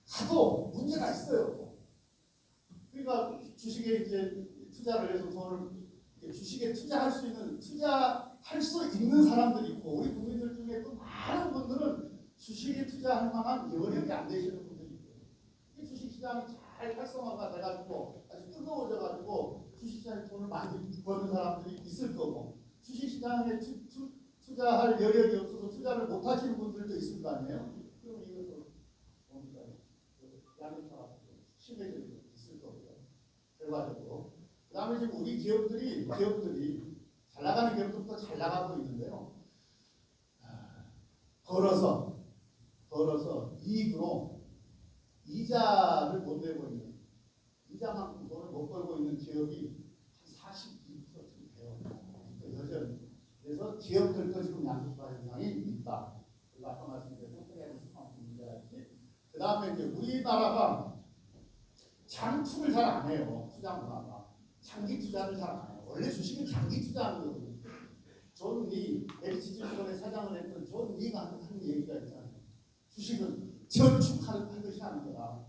가도 문제가 있어요. 그러니까 주식에 이제 투자를 해서 돈을 주식에 투자할 수 있는 사람들이 있고 우리 국민들 중에 또 많은 분들은 주식에 투자할 만한 여력이 안 되시는 분들이 있고요. 이 주식시장이 잘 활성화가 돼가지고 아주 뜨거워져가지고 주식시장에 돈을 많이 버는 사람들이 있을 거고 주식시장에 투자할 여력이 없어서 투자를 못 하시는 분들도 있을 거 아니에요. 그럼 이것도 뭡니까? 양극화가 심해질 수 있을 거고요. 결과적으로. 그 다음에 지금 우리 기업들이 잘 나가는 기업들부터 잘 나가고 있는데요. 벌어서 이익으로 이자를 못 내고 있는 이자만큼 돈을 못 벌고 있는 기업이 한 42%쯤 돼요. 여전히. 그래서 기업들도 지금 양극화 현상이 있다. 그리고 아까 말씀드린 문제가 있지. 그 다음에 이제 우리나라가 장투를 잘 안 해요. 투자 문화가. 장기 투자를 잘 안 해요. 원래 주식은 장기 투자하는 거거든요. 존 리, LG증권의 사장을 했던 존 리가 하는 얘기가 있잖아요. 주식은 저축하는 것이 아니라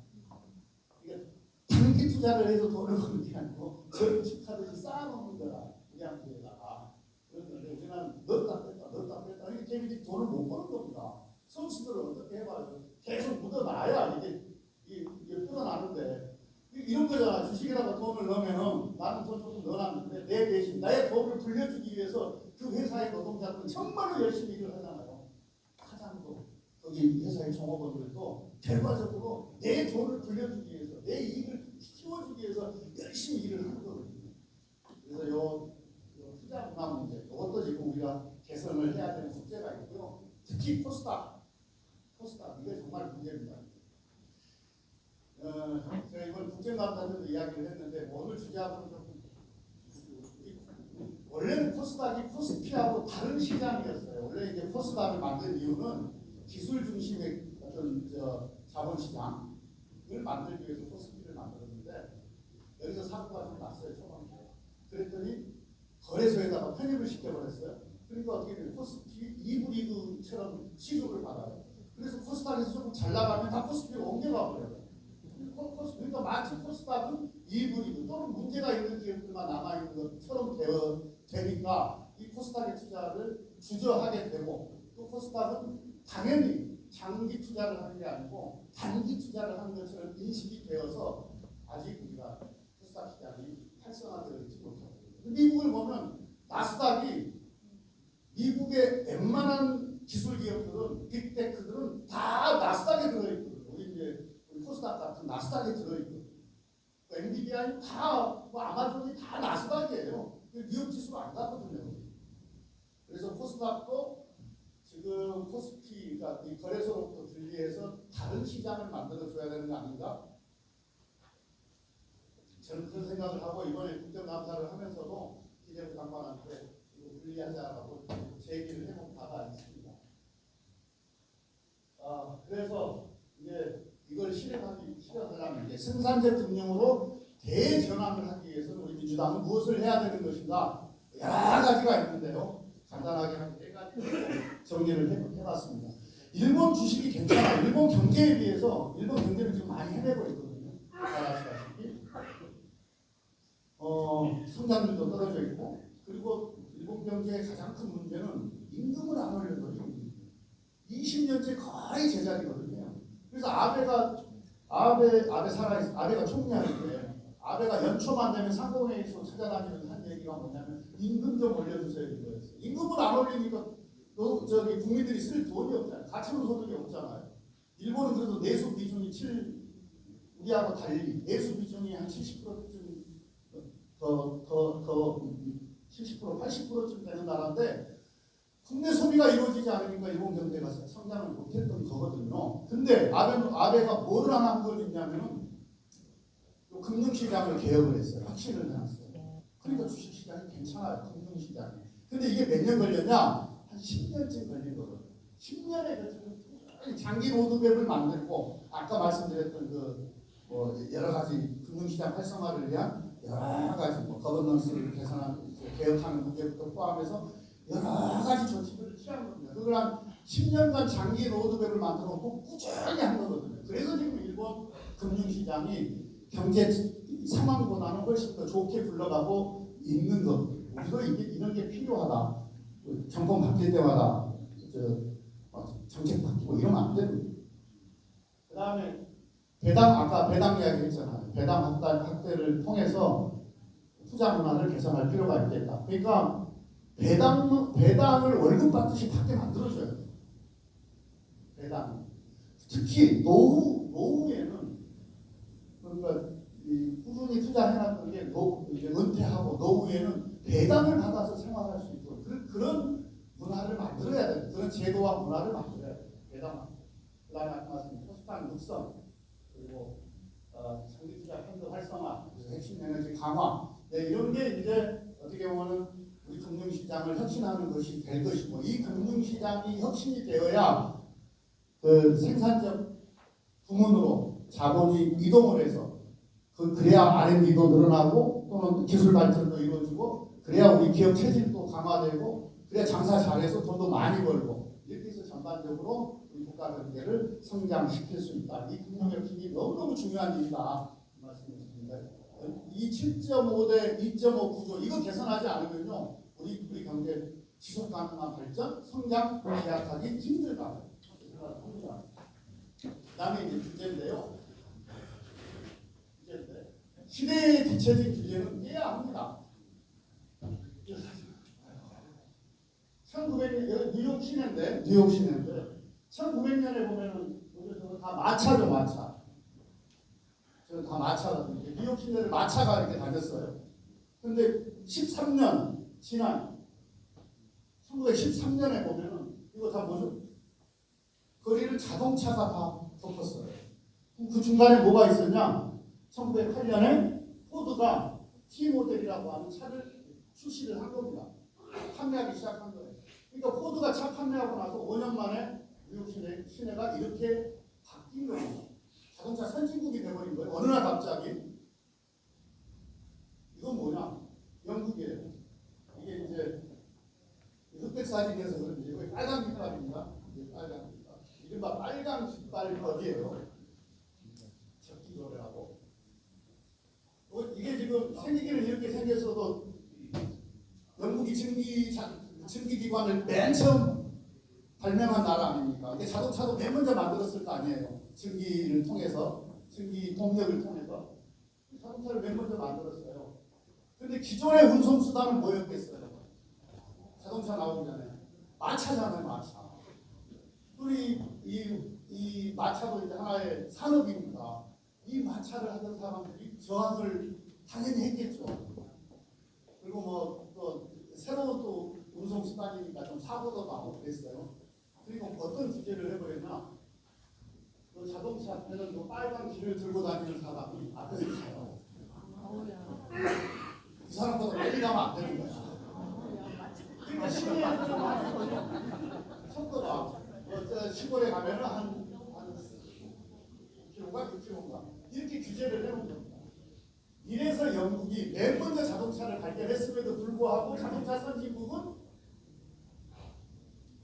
그러니까 단기 투자를 해서 돈을 버는 게 아니고 저축하듯이 쌓아놓는 거라. 그냥 그에다가 그런데 우리는 넣었다 뺐다 이렇게 재밌게 돈을 못 버는 겁니다. 선수들은 어떻게 해봐요? 계속 묻어놔야 이게 풀어나는데 이런 거잖아. 주식에다가 돈을 넣으면은 나는 돈 조금 넣어놨는데 내 대신 나의 돈을 불려주기 위해서 그 회사의 노동자들은 정말로 열심히 일을 하잖아요. 사장도 거기 회사의 종업원들도 결과적으로 내 돈을 불려주기 위해서 내 이익을 키워주기 위해서 열심히 일을 하는 거거든요. 그래서 요 투자 문화 문제 이것도 지금 우리가 개선을 해야 되는 숙제가 있고요. 특히 코스닥 이게 정말 문제입니다. 제가 이번 국정감사에도 이야기를 했는데 오늘 주제하고는 조금 원래는 코스닥이 코스피하고 다른 시장이었어요. 원래 이제 코스닥을 만든 이유는 기술 중심의 어떤 자본시장 만들기 위해서 코스피를 만들었는데 여기서 사고가 좀 났어요. 초반에. 그랬더니 거래소에다가 편입을 시켜버렸어요. 그러니까 어떻게 돼요? 코스피 2부 리그처럼 시급을 받아요. 그래서 코스닥에서 조금 잘 나가면 다 코스피로 옮겨가 버려요. 그러니까 마치 코스닥은 2부 리그 또는 문제가 있는 기업들만 남아있는 것처럼 되니까 이 코스닥의 투자를 주저하게 되고 또 코스닥은 당연히 장기 투자를 하는 게 아니고 단기 투자를 하는 것처럼 인식이 되어서 아직 우리가 코스닥 시장이 활성화되어 있지 못하고 미국을 보면 나스닥이 미국의 웬만한 기술 기업들은 빅테크들은 다 나스닥에 들어있거든요. 우리 코스닥 같은 나스닥에 들어있거든요. 엔비디아는 다 아마존이 다 나스닥이에요. 뉴욕 지수가 안 가거든요. 그래서 코스닥도 지금 코스피, 그러니까 이 거래소로부터 분리해서 다른 시장을 만들어줘야 되는 거 아닌가? 저는 그런 생각을 하고 이번에 국정감사를 하면서도 기재부 장관한테 이거 분리하자라고 제기를 해본 바가 있습니다. 그래서 이제 이걸 실현하려면 이제 생산재 금융으로 대전환을 하기 위해서는 우리 민주당은 무엇을 해야 되는 것인가? 여러 가지가 있는데요. 간단하게 한 4가지 정리를 해봤습니다. 일본 주식이 괜찮아요. 일본 경제에 비해서 일본 경제는 지금 많이 해내고 있거든요. 잘 아시다시피 성장률도 떨어져 있고 그리고 일본 경제의 가장 큰 문제는 임금을 안 올려서 20년째 거의 제자리거든요. 그래서 아베가 살아있어. 아베가 총리하는데 아베가 연초만 되면 상공회의소 찾아다니면서 한 얘기가 뭐냐면 임금 좀 올려주세요 이거였어요. 임금을 안 올리니까 국민들이 쓸 돈이 없잖아요. 가처분 소득이 없잖아요. 일본은 그래도 내수 비중이 우리하고 달리 내수 비중이 한 70%쯤 더 70% 80%쯤 되는 나라인데 국내 소비가 이루어지지 않으니까 일본 경제가 성장을 못했던 거거든요. 근데 아베가 뭐를 안 한 걸 있냐면은 금융시장을 개혁을 했어요. 혁신을 해놨어요. 그러니까 주식시장이 괜찮아요. 금융시장이. 근데 이게 몇 년 걸렸냐? 한 10년쯤 걸린 거거든요. 10년에 걸쳐서 장기 로드맵을 만들고 아까 말씀드렸던 여러 가지 금융시장 활성화를 위한 여러 가지 거버넌스를 개혁하는 문제부터 포함해서 여러 가지 조치들을 취한 겁니다. 그걸 한 10년간 장기 로드맵을 만들어 놓고 꾸준히 한 거거든요. 그래서 지금 일본 금융시장이 경제 상황보다는 훨씬 더 좋게 굴러가고 있는 겁니다. 우리도 이런 게 필요하다. 정권 바뀔 때마다 정책 바뀌고 이러면 안 됩니다. 그 다음에 아까 배당 이야기 했잖아요. 배당 확대를 통해서 투자 문화를 개선할 필요가 있겠다. 그러니까 배당을 월급 받듯이 받게 만들어줘야 돼요. 배당. 특히 노후에는 그러니까 꾸준히 투자해놨던 게 이제 은퇴하고 노후에는 배당을 받아서 생활할 수 있도록 그런 문화를 만들어야 돼요. 그런 제도와 문화를 만들어야 돼요. 배당. 그 다음에 아까 말씀드린 코스닥 육성 그리고 장기 투자 펀드 활성화, 핵심 에너지 강화 이런 게 이제 어떻게 보면은 우리 금융시장을 혁신하는 것이 될 것이고 이 금융시장이 혁신이 되어야 그 생산적 부문으로 자본이 이동을 해서 그래야 R&D도 늘어나고 또는 기술 발전도 이루어지고 그래야 우리 기업 체질도 강화되고 그래야 장사 잘해서 돈도 많이 벌고 이렇게 해서 전반적으로 우리 국가 경제를 성장시킬 수 있다. 이 금융혁신이 너무너무 중요한 일이다. 말씀을 드립니다. 이 7.5 대 2.5 구조 이거 개선하지 않으면요 우리 경제 지속 가능한 발전, 성장 기약하기 힘들다. 그다음에 이제 주제인데요. 시대에 뒤처진 규제는 깨야 합니다. 1900년 뉴욕 시내인데 1900년에 보면은 저거 다 마차죠 마차. 저거 다 마차거든요. 뉴욕 시내를 마차가 이렇게 다녔어요. 근데 13년 지난 1913년에 보면은 이거 다 뭐죠? 거리를 자동차가 다 덮었어요. 그 중간에 뭐가 있었냐? 1908년에 포드가 T 모델이라고 하는 차를 출시를 한 겁니다. 판매하기 시작한 거예요. 그러니까 포드가 차 판매하고 나서 5년 만에 뉴욕 시내가 이렇게 바뀐 겁니다. 자동차 선진국이 돼버린 거예요. 어느 날 갑자기. 이건 뭐냐? 영국이에요. 이게 이제 흑백 사진에서 그런지 이거 빨간 깃발입니다. 이게 빨간 깃발. 이른바 빨간 깃발법이에요. 적기 거래하고. 이게 지금 생기기는 이렇게 생겼어도 영국이 증기기관을 맨 처음 발명한 나라 아닙니까? 이게 자동차도 맨 먼저 만들었을 거 아니에요. 증기를 통해서, 증기 동력을 통해서 자동차를 맨 먼저 만들었어요. 그런데 기존의 운송수단은 뭐였겠어요? 자동차 나오기 전에 마차잖아요, 마차. 우리 이 마차도 이제 하나의 산업입니다. 이 마차를 하던 사람들이 저항을 당연히 했겠죠. 그리고 뭐 또 새로운 또 운송수단이니까 좀 사고도 나고 그랬어요. 그리고 어떤 주제를 해버렸나? 그 자동차 앞에는 그 빨간 길을 들고 다니는 사람이 앞에서 있어요. 그 사람보다 빨리 가면 안 되는 거야. 그러니까 속도가 시골에 가면은 한 5km가 6km인가 이렇게 규제를 해놓은 겁니다. 이래서 영국이 맨 먼저 자동차를 발견했음에도 불구하고 자동차 선진국은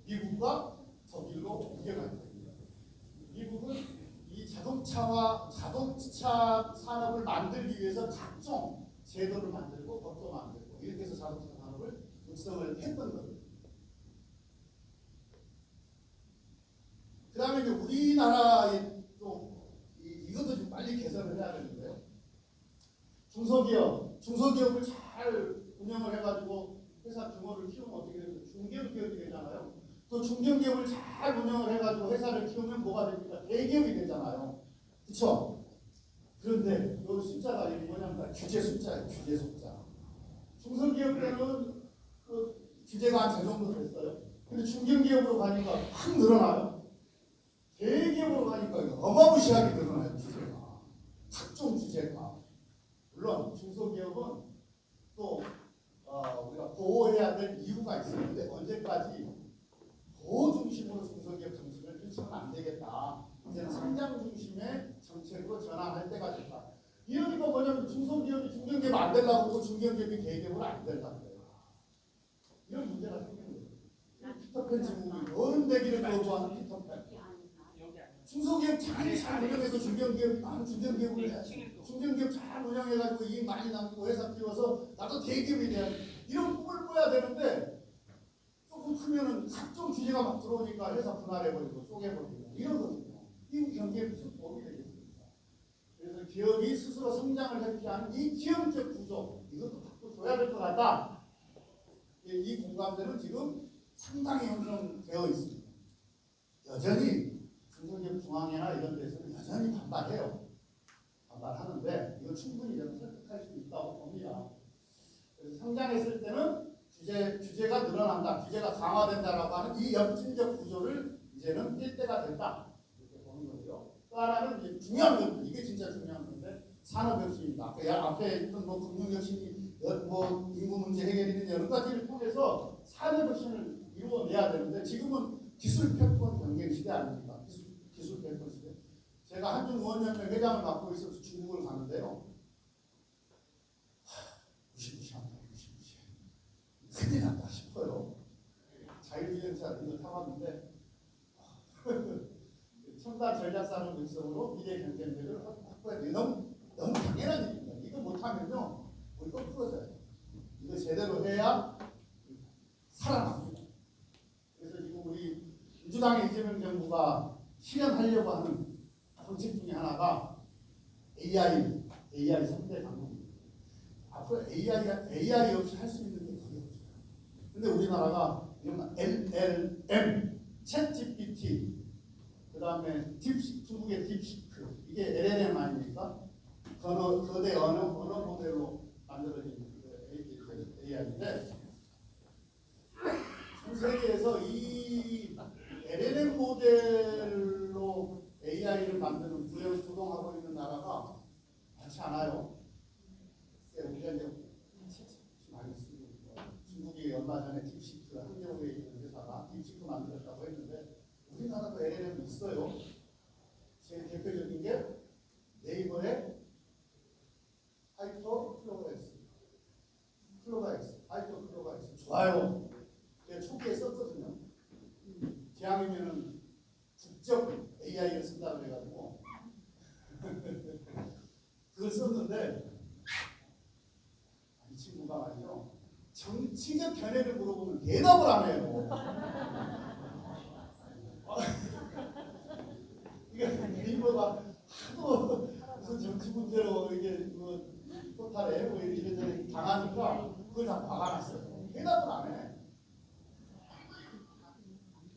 미국과 독일로 옮겨간 겁니다. 미국은 이 자동차 산업을 만들기 위해서 각종 제도를 만들고 법도 만들고 이렇게 해서 자동차 산업을 육성을 했던 겁니다. 그 다음에 이제 우리나라에 또 이것도 좀 빨리 개선을 해야 되는데요. 중소기업을 잘 운영을 해가지고 회사 규모를 키우면 어떻게 되죠? 중견기업이 되잖아요. 또 중견기업을 잘 운영을 해가지고 회사를 키우면 뭐가 됩니까? 대기업이 되잖아요. 그렇죠? 그런데 이 숫자가 뭐냐면 규제 숫자예요. 규제 숫자. 중소기업 때는 그 규제가 한 저 정도 됐어요. 근데 중견기업으로 가니까 확 늘어나요. 대기업으로 가니까 어마무시하게 늘어나요. 규제가. 각종 규제가. 물론 중소기업은 또 우리가 보호해야 될 이유가 있었는데 언제까지 보호 중심으로 중소기업 정책을 펼치면 안 되겠다. 이제는 성장 중심의 정책으로 전환할 때가 됐다. 이러니까 뭐냐면 중소기업이 중견기업 안 되려고 그러고 중견기업이 대기업으로 안 되려고 그래요. 이런 문제가 생기는 거예요. 피터팬 제국이 어른되기를 거부하는 피터팬. 중소기업 잘 운영해서 중견기업이 많은 중견기업을 해야지. 중견기업 잘 운영해가지고 이익 많이 남기고 회사 키워서 나도 대기업이 돼야지. 이런 꿈을 꿔야 되는데 조금 크면은 각종 규제가 막 들어오니까 회사 분할해버리고 쪼개버리고 이러거든요. 이 경기에 무슨 도움이 되겠습니까? 그래서 기업이 스스로 성장을 회피하는 이 기업적 구조 이것도 바꿔줘야 될 것 같다. 이 공감대는 지금 상당히 형성되어 있습니다. 여전히 중소기업 중앙회나 이런 데서는 여전히 반발해요. 반발하는데 이거 충분히 저는 설득할 수 있다고 봅니다. 그래서 성장했을 때는 규제가 늘어난다, 규제가 강화된다라고 하는 이 염증적 구조를 이제는 깰 때가 됐다 이렇게 보는 거고요. 또 하나는 이제 중요한 건데 이게 진짜 중요한 건데 산업혁신입니다. 앞에 있던 뭐 금융혁신이 뭐 인구 문제 해결이든 여러 가지를 통해서 산업혁신을 이루어내야 되는데 지금은 기술 패권 경쟁 시대 아닙니까? 기술 패권 시대. 제가 한중원연맹 회장을 맡고 있어서 중국을 가는데요. 무시무시합니다. 무시무시해. 큰일 났다 싶어요. 자율주행차 이거 타봤는데 첨단 전략산업 육성으로 미래 경쟁력을 확보해야 돼요. 너무 당연한 일입니다. 이거 못하면요. 우리 거꾸로져요. 이거 제대로 해야 살아납니다. 그래서 지금 우리 민주당의 이재명 정부가 실현하려고 하는 정책 중에 하나가 AI 3대 강국입니다. 앞으로 AI 없이 할 수 있는 게 거의 없어요. 근데 우리나라가 이런 LLM, 챗GPT, 그 다음에 중국의 딥시크, 이게 LLM 아닙니까? 거대 언어 모델로 만들어진 AI인데 전 세계에서 이 LLM 모델로 AI를 만드는 부동하고 있는 나라가 많지 않아요. 우리가 이제 많이 쓰고 중국이 얼마 전에 딥시크 한겨울에 있는 회사가 딥시크 만들었다고 했는데 우리나라도 LLM 있어요. 제일 대표적인 게 AI를 쓴다 그래가지고 그걸 썼는데 이 친구가 말이죠. 정치적 견해를 물어보면 대답을 안 해요. 이게 네이버가 하도 무슨 정치 문제로 이게 뭐 포탈에 뭐 이래저래 당하니까 그걸 다 막아놨어요. 대답을 안 해.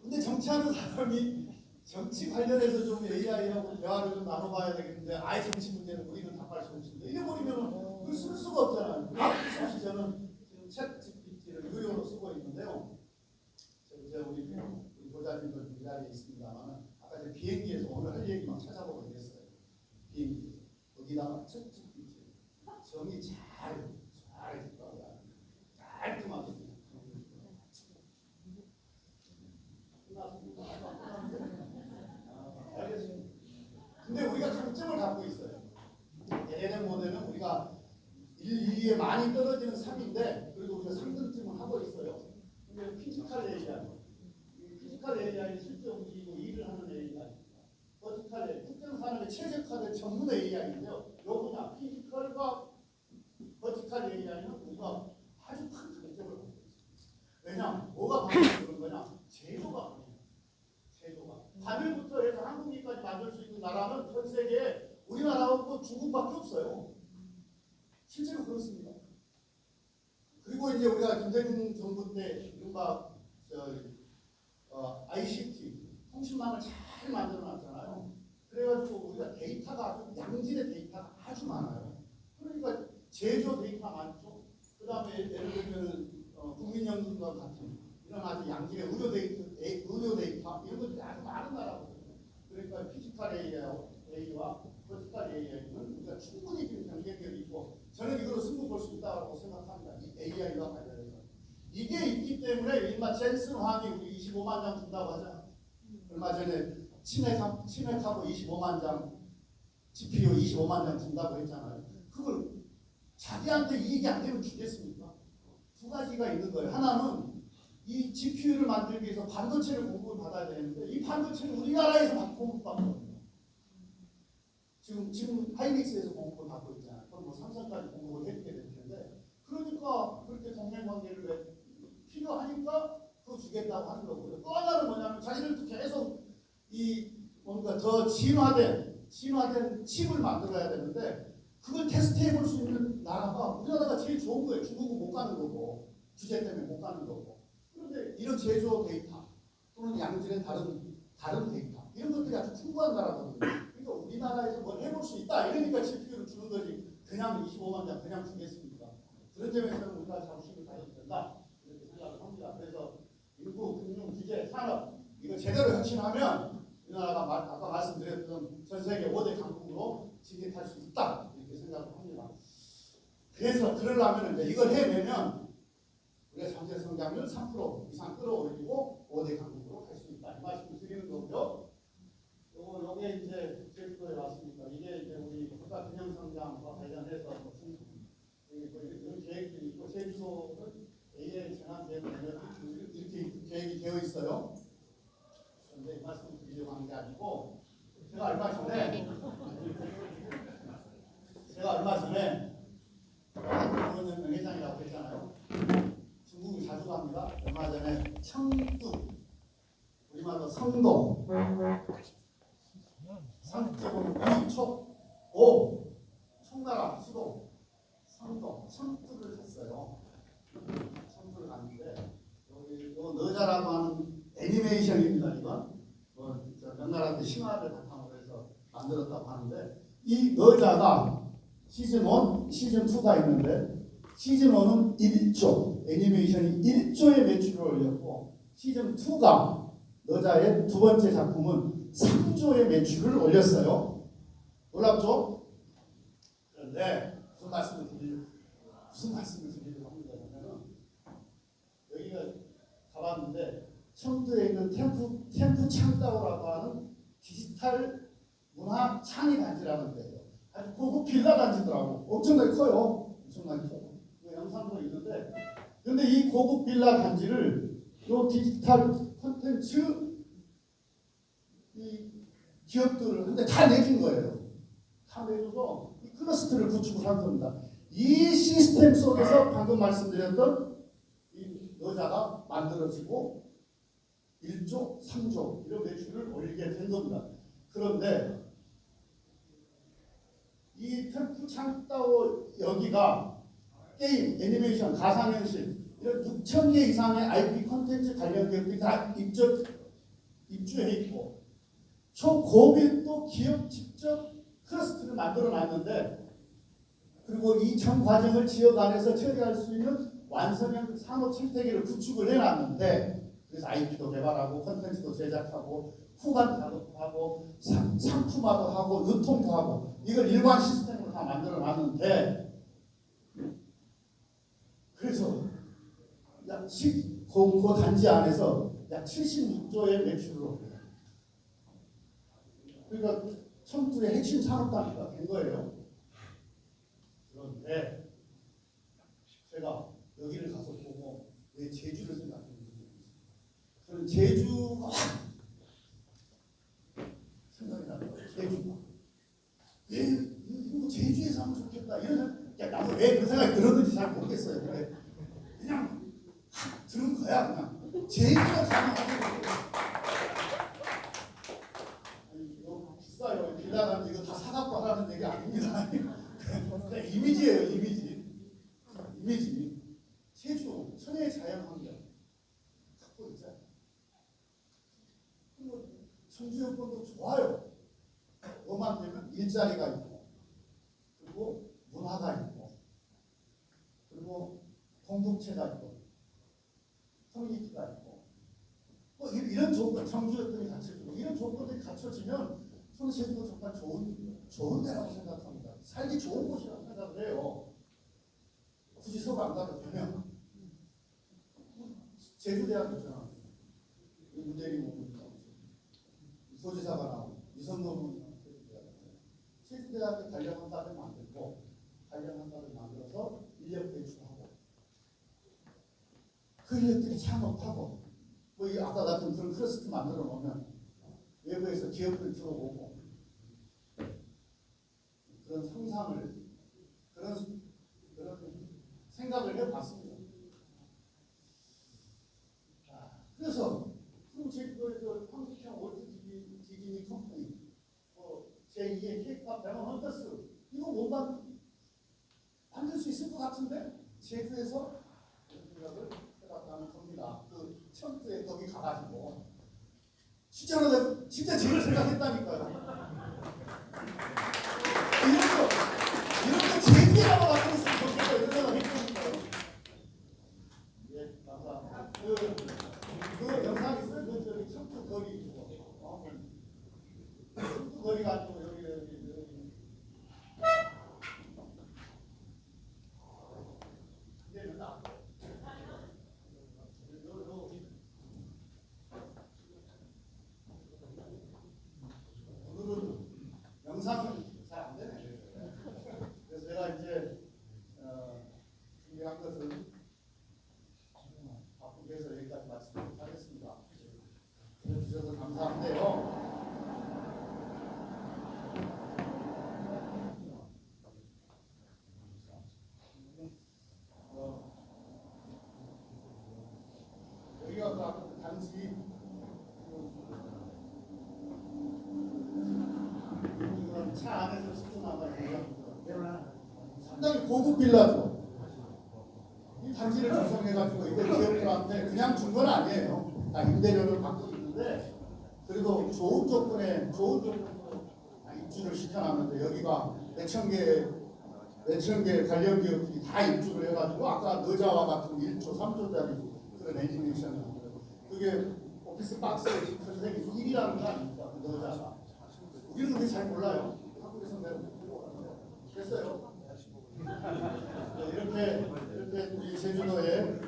근데 정치하는 사람이 정치 관련해서 좀 AI하고 대화를 좀 나눠봐야 되겠는데 아예 정치 문제는 우리는 답할 수 없습니다. 이래버리면 그걸 쓸 수가 없잖아요. 앞서시 저는 지금 챗 GPT를 유료로 쓰고 있는데요. 우리 보좌진도 이 자리에 있습니다만 아까 제 비행기에서 오늘 할 얘기만 찾아보고 있어요. 비행기 거기다가 챗 GPT 정리 잘 깔끔하게 알겠습니다. 근데 우리가 장점을 갖고 있어요. LLM 모델은 우리가 1, 2에 많이 떨어지는 3인데 그래도 우리가 3등쯤을 하고 있어요. 근데 피지컬 AI는 실제 움직이고 일을 하는 AI입니다. 버티컬 AI, 특정 산업에 최적화된 전문 AI인데요. 요거냐 피지컬과 버티컬 AI는 우리가 아주 큰 장점을 갖고 있습니다. 왜냐? 뭐가 바뀌는 그런 거냐? 제조가 바뀌는 제조가. 바늘부터 해서 항공기까지 만들 수 있는 나라는 전 세계에 우리나라하고 중국밖에 없어요. 실제로 그렇습니다. 그리고 이제 우리가 김대중 정부 때 이른바 ICT 통신망을 잘 만들어놨잖아요. 그래가지고 우리가 데이터가 아주 양질의 데이터가 아주 많아요. 그러니까 제조 데이터 많죠. 그 다음에 예를 들면 국민연금과 같은 이런 아주 양질의 의료 데이터 이런 것들이 아주 많은 나라거든요. 그러니까 피지컬 AI와 버티컬 AI는 우리가 충분히 지금 경쟁력이 있고 저는 이걸로 승부 볼 수 있다고 생각합니다. 이 AI와 관련해서 이게 있기 때문에 일마 젠슨 황이 우리 25만 장 준다고 하잖아요. 얼마 전에 치맥하고 25만 장 GPU 25만 장 준다고 했잖아요. 그걸 자기한테 이익이 안 되면 주겠습니까? 두 가지가 있는 거예요. 하나는 이 GPU를 만들기 위해서 반도체를 공급을 받아야 되는데 이 반도체는 우리나라에서 공급받거든요. 지금 하이닉스에서 공급을 받고 있잖아요. 그럼 뭐 삼성까지 공급을 해주게 될 텐데 그러니까 그렇게 동맹 관계를 왜 필요하니까 그거 주겠다고 하는 거고요. 또 하나는 뭐냐면 자기들도 계속 이 뭔가 더 진화된 칩을 만들어야 되는데 그걸 테스트해 볼 수 있는 나라가 우리나라가 제일 좋은 거예요. 중국은 못 가는 거고 규제 때문에 못 가는 거고. 그런데 이런 제조 데이터 또는 양질의 다른 데이터 이런 것들이 아주 풍부한 나라거든요. 그러니까 우리나라에서 뭘 해볼 수 있다. 이러니까 GPU를 주는 거지. 그냥 25만 장 그냥 주겠습니까? 그런 점에서는 우리가 자부심을 가져야 된다. 이렇게 생각을 합니다. 그래서 인구, 금융, 규제, 산업 이거 제대로 혁신하면 우리나라가 아까 말씀드렸던 전 세계 5대 강국으로 진입할 수 있다. 이렇게 생각을 합니다. 그래서 그러려면 이제 이걸 해내면 우리가 경제 성장률 3% 이상 끌어올리고 5대 강국으로 갈 수 있다. 이 말씀을 드리는 거고요. 요게 이제 제주도에 왔습니다. 이게 이제 우리 국가 균형 성장과 관련해서 이런 계획들이 있고 제주도는 AI 전환 대응 이렇게 계획이 되어 있어요. 그런데 이 말씀을 드리려고 하는 게 아니고 제가 얼마 전에 한국은행 회장이라고 했잖아요. 중국이 자주 갑니다. 얼마 전에 청두 우리말로 성동 상적은 위촉 청나라 수도 성동 청두를 갔어요. 청두를 갔는데 여기 너자라고 하는 애니메이션입니다. 이건 명나라한테 신화를 바탕으로 해서 만들었다고 하는데 이 너자가 시즌 1, 시즌 2가 있는데 시즌 1은 1조 애니메이션이 1조의 매출을 올렸고 시즌 2가 너자의 두 번째 작품은 3조의 매출을 올렸어요. 놀랍죠? 그런데 무슨 말씀을 드리려고 합니다. 여기가 가봤는데 청두에 있는 템프 창다오라고 하는 디지털 문화 창의 단지라는 데예요. 아주 고급 빌라 단지더라고. 엄청나게 커요. 엄청나게 커요. 영상도 있는데, 근데 이 고급 빌라 단지를 요 디지털 콘텐츠 이 기업들을 다 내준 거예요. 다 내줘서 이 클러스터를 구축을 한 겁니다. 이 시스템 속에서 방금 말씀드렸던 이 여자가 만들어지고 1조, 3조 이런 매출을 올리게 된 겁니다. 그런데 이 템프 창다오 여기가 게임, 애니메이션, 가상현실 이런 6,000개 이상의 IP 콘텐츠 관련 기업들이 다 입주해 있고 초고밀도 기업 직접 클러스터를 만들어 놨는데 그리고 이 전 과정을 지역 안에서 처리할 수 있는 완성형 산업 생태계를 구축을 해놨는데 그래서 IP도 개발하고 콘텐츠도 제작하고 후반 작업하고 상품화도 하고 유통도 하고 이걸 일반 시스템으로 다 만들어 놨는데 그래서 약 그 단지 안에서 약 76조의 매출을 올려요. 그러니까 청주의 핵심 산업 단지가 된 거예요. 그런데 제가 여기를 가서 보고 왜 제주를 생각했는지 저는 제주가 생각이 나요. 제주가 왜 이거 제주에서 하면 좋겠다 이런 나도 왜 그 생각이 들었는지 잘 모르겠어요. 근데 그냥 들은 거야 그냥 제주가 가능하고 이거 비싸요. 빌라 가면 이거 다 사갖고 하라는 얘기 아닙니다. 그냥 이미지예요. 이미지 제주 천혜의 자연환경 갖고 있잖아요. 그리고 청주 여건도 좋아요. 뭐만 되면 일자리가 있고 그리고 문화가 있고 그리고 공동체가 있고 커뮤니티가 있고 뭐 이런 조건 청주여건이 갖춰지고 이런 조건들이 갖춰지면 저는 제주도 정말 좋은 데라고 생각합니다. 살기 좋은 곳이라고 생각을 해요. 굳이 서울 안 가도 되면 제주대학교 있잖아. 문재인 소지사가 나오고 이선노는 제주대학교 관련 학과를 만들고 관련 학과를 만들어서 인력 배출하고 그 인력들이 창업하고 뭐 아까 같은 그런 클러스터 만들어 놓으면 외부에서 기업들 들어오고 그런 상상을 그런 생각을 해봤습니다. 그래서 그리고 제주도에서 황석형 월트 디즈니 컴퍼니 제2의 케이팝 배너 헌터스 이거 못 만들 수 있을 것 같은데 제주에서 생각을 해봤다는 겁니다. 그 청주에 거기 가가지고 진짜 제가 생각했다니까요. 이런 거 제주에다가 만들었으면 좋겠다 이런 생각을 했다니까요. 예, 감사합니다. 그 영상 있어요? 저기 청주 거리 청주 거리가 아니고 여기 이제는 오늘은 영상은 잘 안 되네. 그래서 제가 이제 준비한 것은 바쁘게 해서 여기까지 마치도록 하겠습니다. 들어주셔서 감사한데요. 여기가 그 단지 차 안에서 시켜나가 상당히 고급 빌라죠. 이 단지를 구성해가지고 이걸 기업들한테 그냥 준 건 아니에요. 다 임대료를 받고 있는데 그래도 좋은 조건으로 입주를 시켜놨는데 여기가 몇천 개 관련 기업들이 다 입주를 해가지고 아까 너자와 같은 1조, 3조짜리 그런 애니메이션 그게 오피스 박스의 전생이 1위라는 거 아닙니까? 그 너자가 우리는 그게 잘 몰라요. 한국에서 내가 됐어요. 이렇게 우리 제주도의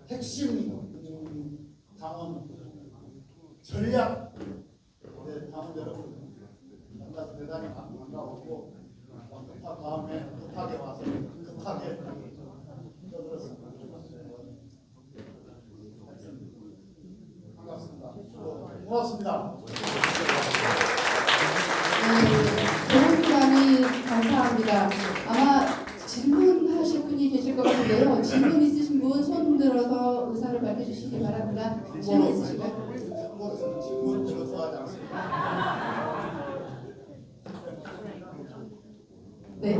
핵심 당원 전략 당원 여러분 만나서 대단히 반가웠고 급하게 와서 급하게 떠들었습니다. 반갑습니다. 고맙습니다. 자, 아마 질문하실 분이 계실 것 같은데요. 질문 있으신 분 손 들어서 의사를 밝혀주시기 바랍니다. 질문 있으신가요? 질문 제가 좋아하지 않습니다. 네.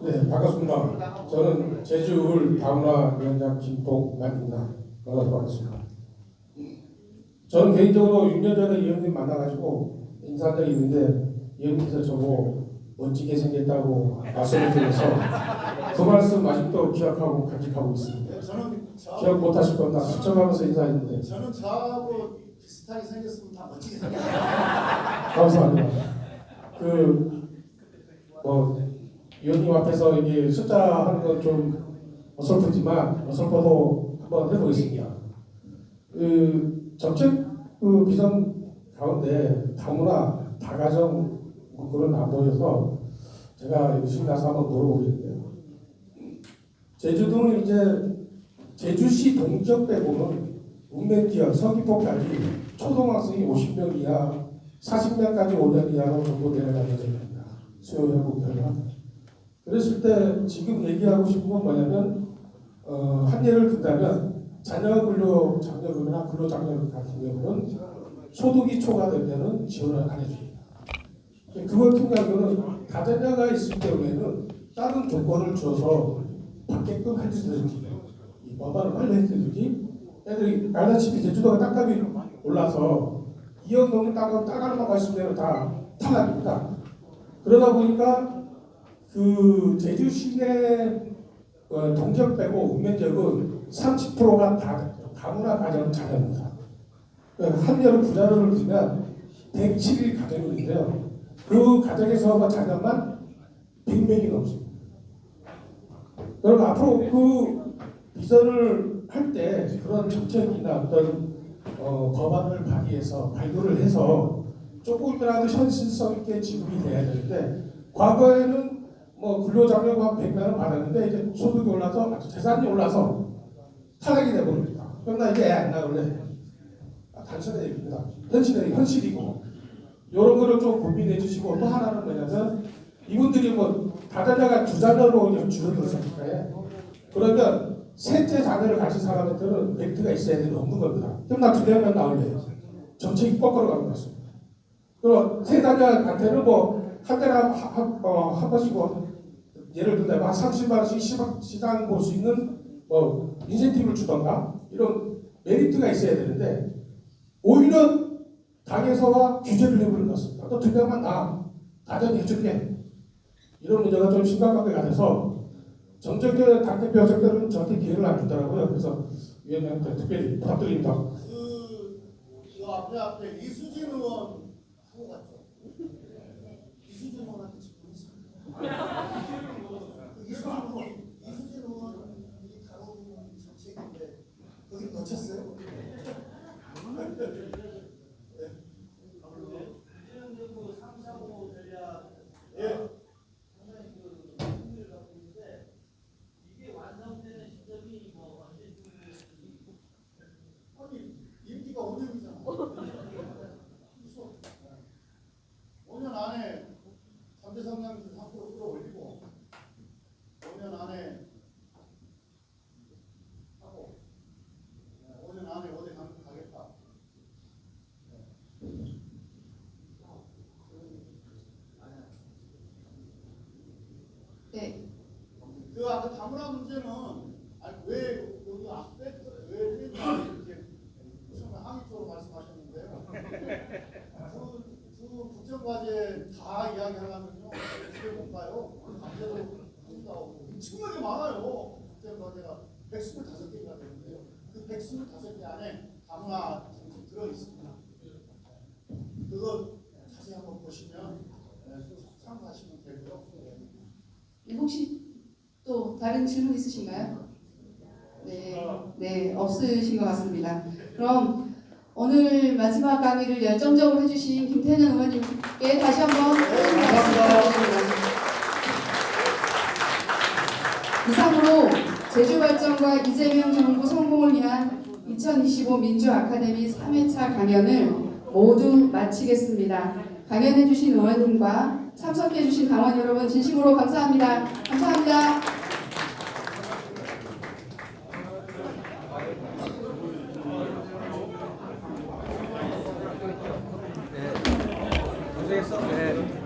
네, 반갑습니다. 저는 제주울 다문화위원장 김동만입니다. 만나서 반갑습니다. 저는 개인적으로 6년 전에 이 형님 만나가지고 인사한 적이 있는데 이 형님께서 저보고 멋지게 생겼다고 말씀을 드려서 그 말씀 아직도 기억하고 간직하고 있습니다. 기억 못하실 겁니다. 수정하면서 인사했는데 저는 저하고 비슷하게 생겼으면 다 멋지게 생겼어요. 감사합니다. 위원님 앞에서 이게 숫자 하는 건 좀 어설프지만 어설퍼도 한번 해보겠습니다. 정책 비전 가운데 다문화, 다가정 그런 안 보여서 제가 열심히 나서 한번 물어보겠는데요. 제주도는 이제 제주시 동지역 빼고는 읍면지역 서귀포까지 초등학생이 50명 이하, 40명까지 5년 이하로 정도 내려가게 됩니다. 수요 회복 결과. 그랬을 때 지금 얘기하고 싶은 건 뭐냐면 한 예를 든다면 자녀 근로 장려금이나 근로 장려금 같은 경우는 소득이 초과되면은 지원을 안 해줍니다. 그거 같은 경우는 다자녀가 있을 경우에는 다른 조건을 줘서 받게끔 해주든지 이 법안을 빨리 해주든지 애들이 알다시피 제주도가 땅값이 올라서 2억 넘는 땅을 따가는 거 있으면 다 탈락입니다. 그러다 보니까 그 제주 시내 동지역 빼고 읍면지역은 30%가 다문화 가정 자녀입니다. 한여름 부자료를 보면 107일 가정이 있는데요. 그 가정에서 자녀만 100명이 넘습니다. 그럼 앞으로 그 비전을 할 때 그런 정책이나 어떤 법안을 발의해서 해서 조금이라도 현실성 있게 지급이 돼야 되는데 과거에는 근로장려금 100만 원 받았는데 이제 소득이 올라서 재산이 올라서 탈락이 되버립니다. 그럼 나 이제 애 안 낳을래. 단순한 얘기입니다. 현실이고 이런 거를 좀 고민해 주시고 또 하나는 뭐냐면 이분들이 다자녀가 2자녀로 줄어들었으니까요. 그러면 셋째 자녀를 가진 사람한테는 멘트가 있어야 되는 없는 겁니다. 그럼 나 2명만 낳을래. 정책이 거꾸로 가는 것입니다. 그럼 세 자녀한테는 한 달에 한 번씩 예를 들면 한 30만 원씩 시장 볼 수 있는 인센티브를 주던가 이런 메리트가 있어야 되는데 오히려 당에서와 규제를 해버린 것입니다. 또 2명만 나 가정이 해줄게. 이런 문제가 좀 심각하게 가돼서 정책의 당대표 여성들은 저한테 기회를 안 주더라고요. 그래서 위원장한테 특별히 부탁드립니다. 그 앞에 이수진 의원 후보 같죠? 이수진 의원한테 질문 있습니다. 이수진 의원이 다루는 정책인데 거기 놓쳤어요? 예. 아니 임기가 5년이잖아. 5년 안에 3대 성장률 3% 끌어올리고 5년 안에 하고 5년 안에 어디 가겠다. 네. 그 아까 다문화 문제는 왜 여기 왜 이렇게 무슨 항의 쪽으로 말씀하셨는데요. 그 국정과제 다 이야기하려면요 어떻게 볼까요? 강제로 나오고 엄청나게 많아요. 국정과제가 125개가 되는데요. 그 125개 안에 다문화 정책 들어 있습니다. 그거 자세히 한번 보시면 참고하시면 되고요. 혹시 또 다른 질문 있으신가요? 네, 없으신 것 같습니다. 그럼 오늘 마지막 강의를 열정적으로 해주신 김태년 의원님께 다시 한번 큰 박수 부탁드립니다. 이상으로 제주발전과 이재명 정부 성공을 위한 2025 민주 아카데미 3회차 강연을 모두 마치겠습니다. 강연해주신 의원님과 참석해주신 당원 여러분 진심으로 감사합니다. 감사합니다. 고생했어. 네.